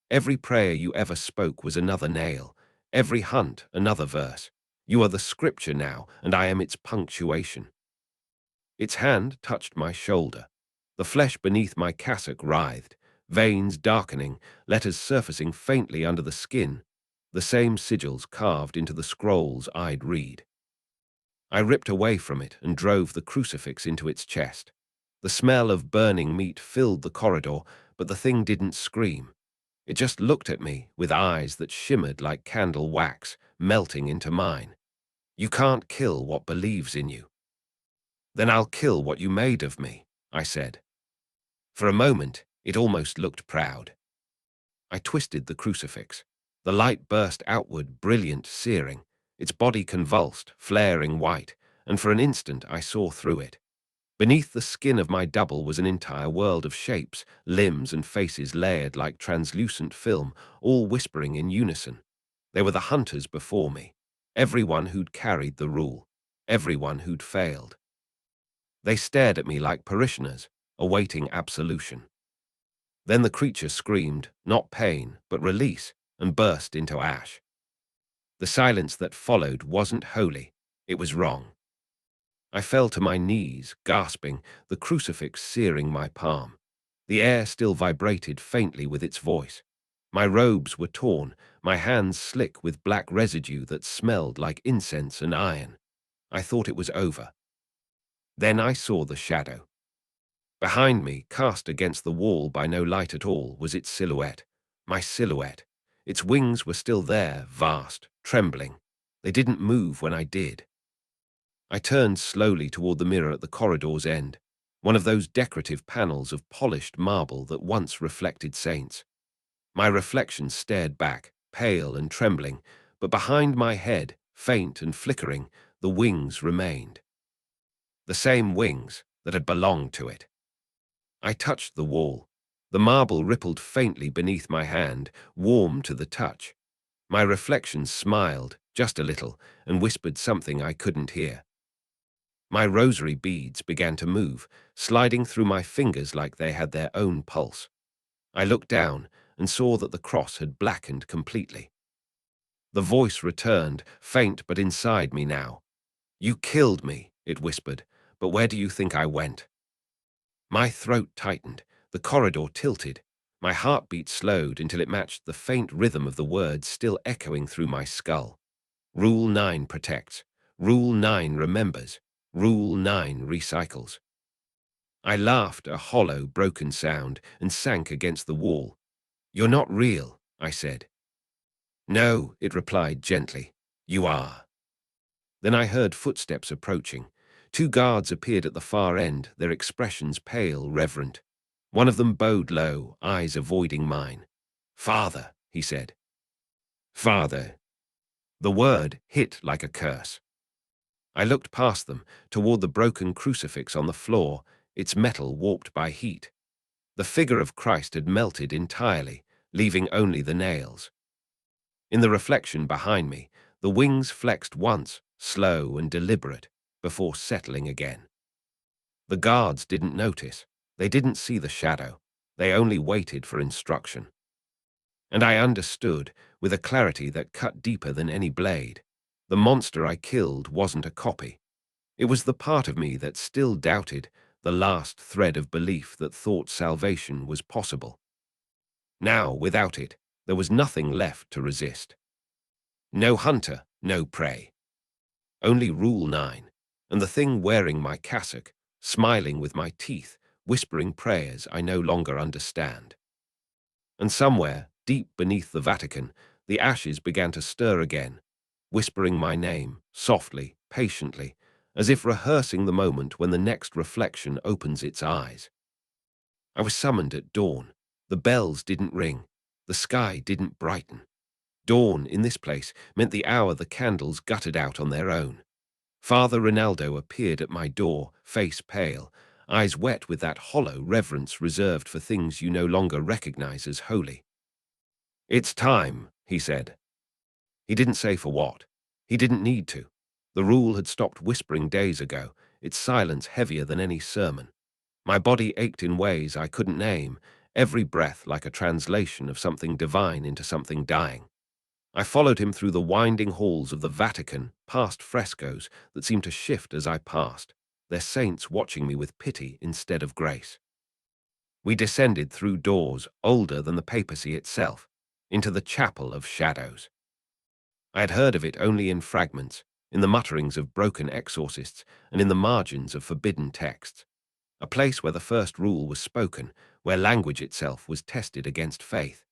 S1: Every prayer you ever spoke was another nail, every hunt another verse. You are the scripture now, and I am its punctuation. Its hand touched my shoulder. The flesh beneath my cassock writhed, veins darkening, letters surfacing faintly under the skin, the same sigils carved into the scrolls I'd read. I ripped away from it and drove the crucifix into its chest. The smell of burning meat filled the corridor, but the thing didn't scream. It just looked at me with eyes that shimmered like candle wax, melting into mine. You can't kill what believes in you. Then I'll kill what you made of me, I said. For a moment, it almost looked proud. I twisted the crucifix. The light burst outward, brilliant, searing. Its body convulsed, flaring white, and for an instant I saw through it. Beneath the skin of my double was an entire world of shapes, limbs and faces layered like translucent film, all whispering in unison. They were the hunters before me, everyone who'd carried the rule, everyone who'd failed. They stared at me like parishioners, awaiting absolution. Then the creature screamed, not pain, but release, and burst into ash. The silence that followed wasn't holy, it was wrong. I fell to my knees, gasping, the crucifix searing my palm. The air still vibrated faintly with its voice. My robes were torn, my hands slick with black residue that smelled like incense and iron. I thought it was over. Then I saw the shadow. Behind me, cast against the wall by no light at all, was its silhouette. My silhouette. Its wings were still there, vast, trembling. They didn't move when I did. I turned slowly toward the mirror at the corridor's end, one of those decorative panels of polished marble that once reflected saints. My reflection stared back, pale and trembling, but behind my head, faint and flickering, the wings remained. The same wings that had belonged to it. I touched the wall. The marble rippled faintly beneath my hand, warm to the touch. My reflection smiled, just a little, and whispered something I couldn't hear. My rosary beads began to move, sliding through my fingers like they had their own pulse. I looked down and saw that the cross had blackened completely. The voice returned, faint but inside me now. You killed me, it whispered, but where do you think I went? My throat tightened, the corridor tilted. My heartbeat slowed until it matched the faint rhythm of the words still echoing through my skull. Rule 9 protects. Rule 9 remembers. Rule 9 recycles. I laughed, a hollow, broken sound, and sank against the wall. You're not real, I said. No, it replied gently. You are. Then I heard footsteps approaching. 2 guards appeared at the far end, their expressions pale, reverent. One of them bowed low, eyes avoiding mine. Father, he said. Father. The word hit like a curse. I looked past them, toward the broken crucifix on the floor, its metal warped by heat. The figure of Christ had melted entirely, leaving only the nails. In the reflection behind me, the wings flexed once, slow and deliberate, before settling again. The guards didn't notice. They didn't see the shadow. They only waited for instruction. And I understood, with a clarity that cut deeper than any blade. The monster I killed wasn't a copy. It was the part of me that still doubted, the last thread of belief that thought salvation was possible. Now, without it, there was nothing left to resist. No hunter, no prey. Only Rule 9. and the thing wearing my cassock, smiling with my teeth, whispering prayers I no longer understand. And somewhere, deep beneath the Vatican, the ashes began to stir again, whispering my name, softly, patiently, as if rehearsing the moment when the next reflection opens its eyes. I was summoned at dawn. The bells didn't ring. The sky didn't brighten. Dawn, in this place, meant the hour the candles guttered out on their own. Father Rinaldo appeared at my door, face pale, eyes wet with that hollow reverence reserved for things you no longer recognize as holy. "It's time," he said. He didn't say for what. He didn't need to. The rule had stopped whispering days ago, its silence heavier than any sermon. My body ached in ways I couldn't name, every breath like a translation of something divine into something dying. I followed him through the winding halls of the Vatican, past frescoes that seemed to shift as I passed, their saints watching me with pity instead of grace. We descended through doors older than the papacy itself, into the chapel of shadows. I had heard of it only in fragments, in the mutterings of broken exorcists, and in the margins of forbidden texts. A place where the first rule was spoken, where language itself was tested against faith.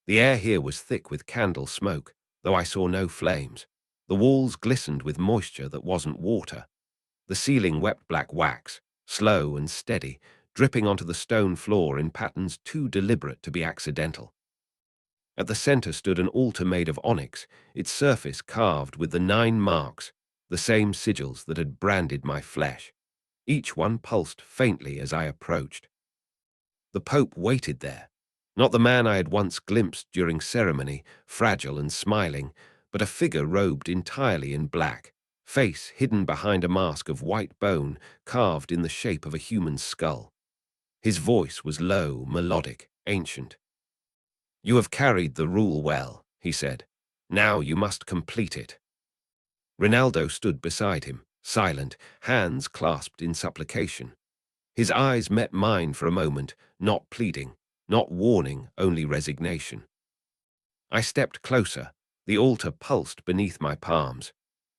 S1: The air here was thick with candle smoke, though I saw no flames. The walls glistened with moisture that wasn't water. The ceiling wept black wax, slow and steady, dripping onto the stone floor in patterns too deliberate to be accidental. At the center stood an altar made of onyx, its surface carved with the 9 marks, the same sigils that had branded my flesh. Each one pulsed faintly as I approached. The Pope waited there, not the man I had once glimpsed during ceremony, fragile and smiling, but a figure robed entirely in black, face hidden behind a mask of white bone carved in the shape of a human skull. His voice was low, melodic, ancient. "You have carried the rule well," he said. "Now you must complete it." Rinaldo stood beside him, silent, hands clasped in supplication. His eyes met mine for a moment, not pleading, not warning, only resignation. I stepped closer. The altar pulsed beneath my palms.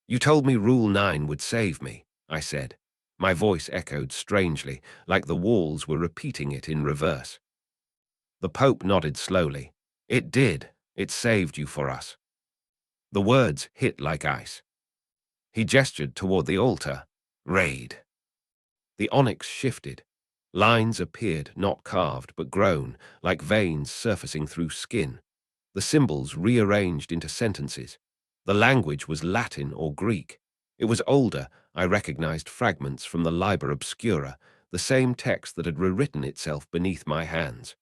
S1: "You told me Rule 9 would save me," I said. My voice echoed strangely, like the walls were repeating it in reverse. The Pope nodded slowly. "It did. It saved you for us." The words hit like ice. He gestured toward the altar. "Raid." The onyx shifted. Lines appeared, not carved, but grown, like veins surfacing through skin. The symbols rearranged into sentences. The language was Latin or Greek. It was older. I recognized fragments from the Liber Obscura, the same text that had rewritten itself beneath my hands.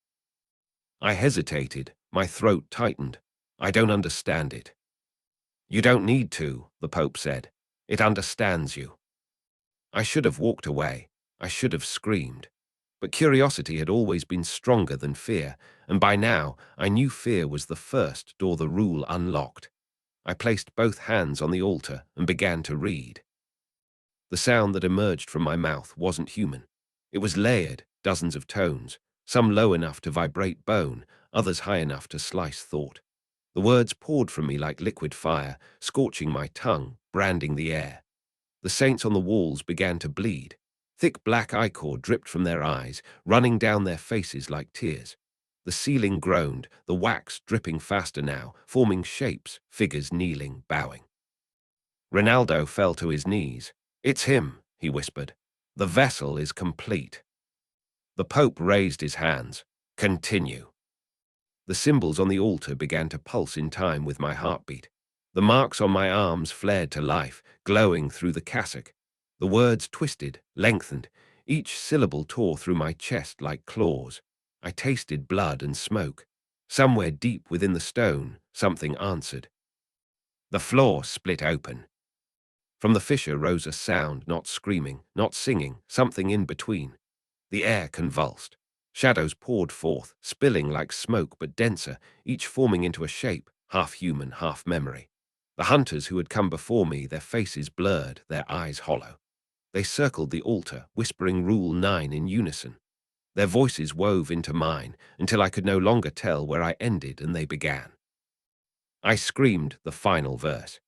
S1: I hesitated, my throat tightened. "I don't understand it." "You don't need to," the Pope said. "It understands you." I should have walked away. I should have screamed. But curiosity had always been stronger than fear, and by now I knew fear was the first door the rule unlocked. I placed both hands on the altar and began to read. The sound that emerged from my mouth wasn't human. It was layered, dozens of tones, some low enough to vibrate bone, others high enough to slice thought. The words poured from me like liquid fire, scorching my tongue, branding the air. The saints on the walls began to bleed. Thick black ichor dripped from their eyes, running down their faces like tears. The ceiling groaned, the wax dripping faster now, forming shapes, figures kneeling, bowing. Rinaldo fell to his knees. "It's him," he whispered. "The vessel is complete." The Pope raised his hands. "Continue." The symbols on the altar began to pulse in time with my heartbeat. The marks on my arms flared to life, glowing through the cassock. The words twisted, lengthened. Each syllable tore through my chest like claws. I tasted blood and smoke. Somewhere deep within the stone, something answered. The floor split open. From the fissure rose a sound, not screaming, not singing, something in between. The air convulsed. Shadows poured forth, spilling like smoke but denser, each forming into a shape, half human, half memory. The hunters who had come before me, their faces blurred, their eyes hollow. They circled the altar, whispering Rule 9 in unison. Their voices wove into mine, until I could no longer tell where I ended and they began. I screamed the final verse.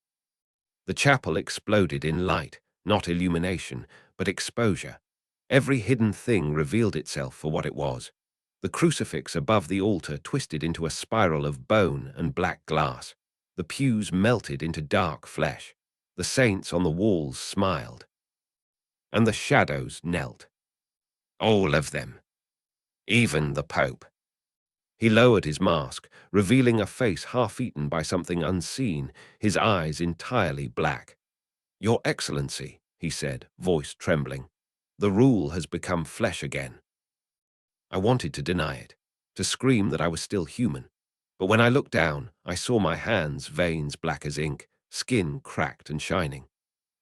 S1: The chapel exploded in light, not illumination, but exposure. Every hidden thing revealed itself for what it was. The crucifix above the altar twisted into a spiral of bone and black glass. The pews melted into dark flesh. The saints on the walls smiled. And the shadows knelt. All of them. Even the Pope. He lowered his mask, revealing a face half-eaten by something unseen, his eyes entirely black. "Your Excellency," he said, voice trembling, "the rule has become flesh again." I wanted to deny it, to scream that I was still human. But when I looked down, I saw my hands, veins black as ink, skin cracked and shining.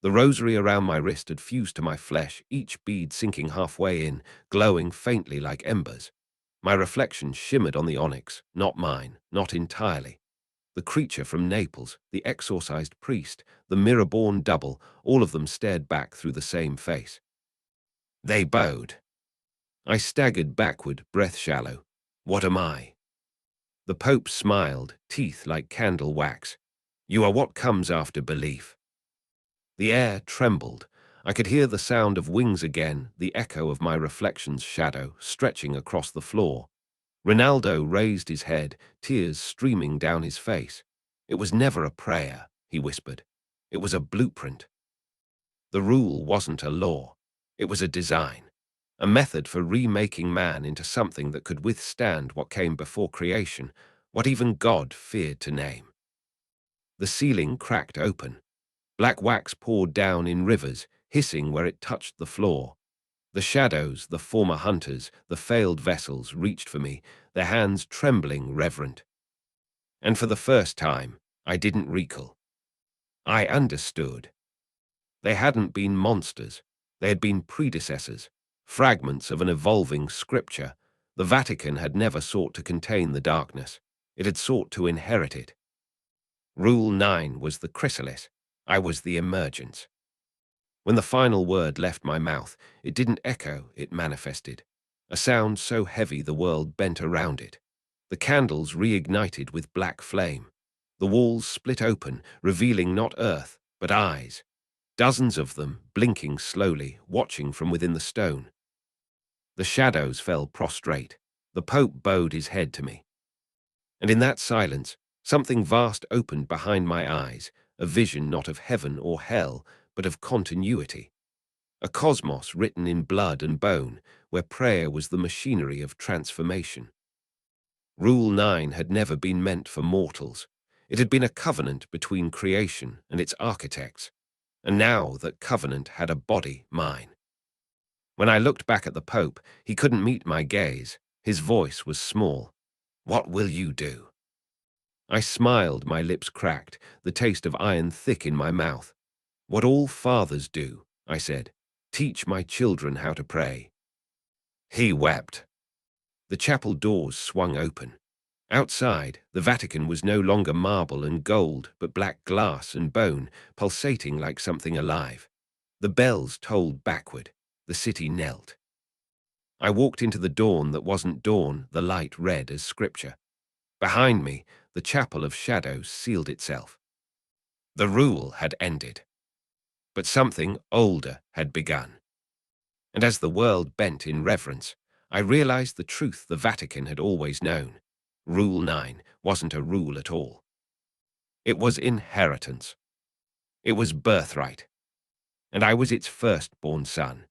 S1: The rosary around my wrist had fused to my flesh, each bead sinking halfway in, glowing faintly like embers. My reflection shimmered on the onyx, not mine, not entirely. The creature from Naples, the exorcised priest, the mirror-born double, all of them stared back through the same face. They bowed. I staggered backward, breath shallow. What am I? The Pope smiled, teeth like candle wax. You are what comes after belief. The air trembled. I could hear the sound of wings again, the echo of my reflection's shadow, stretching across the floor. Rinaldo raised his head, tears streaming down his face. It was never a prayer, he whispered. It was a blueprint. The rule wasn't a law. It was a design. A method for remaking man into something that could withstand what came before creation, what even God feared to name. The ceiling cracked open. Black wax poured down in rivers, hissing where it touched the floor. The shadows, the former hunters, the failed vessels reached for me, their hands trembling reverent. And for the first time, I didn't recoil. I understood. They hadn't been monsters. They had been predecessors, fragments of an evolving scripture. The Vatican had never sought to contain the darkness. It had sought to inherit it. Rule 9 was the chrysalis. I was the emergence. When the final word left my mouth, it didn't echo, it manifested. A sound so heavy the world bent around it. The candles reignited with black flame. The walls split open, revealing not earth, but eyes. Dozens of them, blinking slowly, watching from within the stone. The shadows fell prostrate. The Pope bowed his head to me. And in that silence, something vast opened behind my eyes, a vision not of heaven or hell, but of continuity. A cosmos written in blood and bone, where prayer was the machinery of transformation. Rule 9 had never been meant for mortals. It had been a covenant between creation and its architects. And now that covenant had a body, mine. When I looked back at the Pope, he couldn't meet my gaze. His voice was small. What will you do? I smiled, my lips cracked, the taste of iron thick in my mouth. What all fathers do, I said. Teach my children how to pray. He wept. The chapel doors swung open. Outside, the Vatican was no longer marble and gold, but black glass and bone, pulsating like something alive. The bells tolled backward. The city knelt. I walked into the dawn that wasn't dawn, the light red as scripture. Behind me, the chapel of shadows sealed itself. The rule had ended. But something older had begun. And as the world bent in reverence, I realized the truth the Vatican had always known. Rule 9 wasn't a rule at all. It was inheritance. It was birthright. And I was its firstborn son.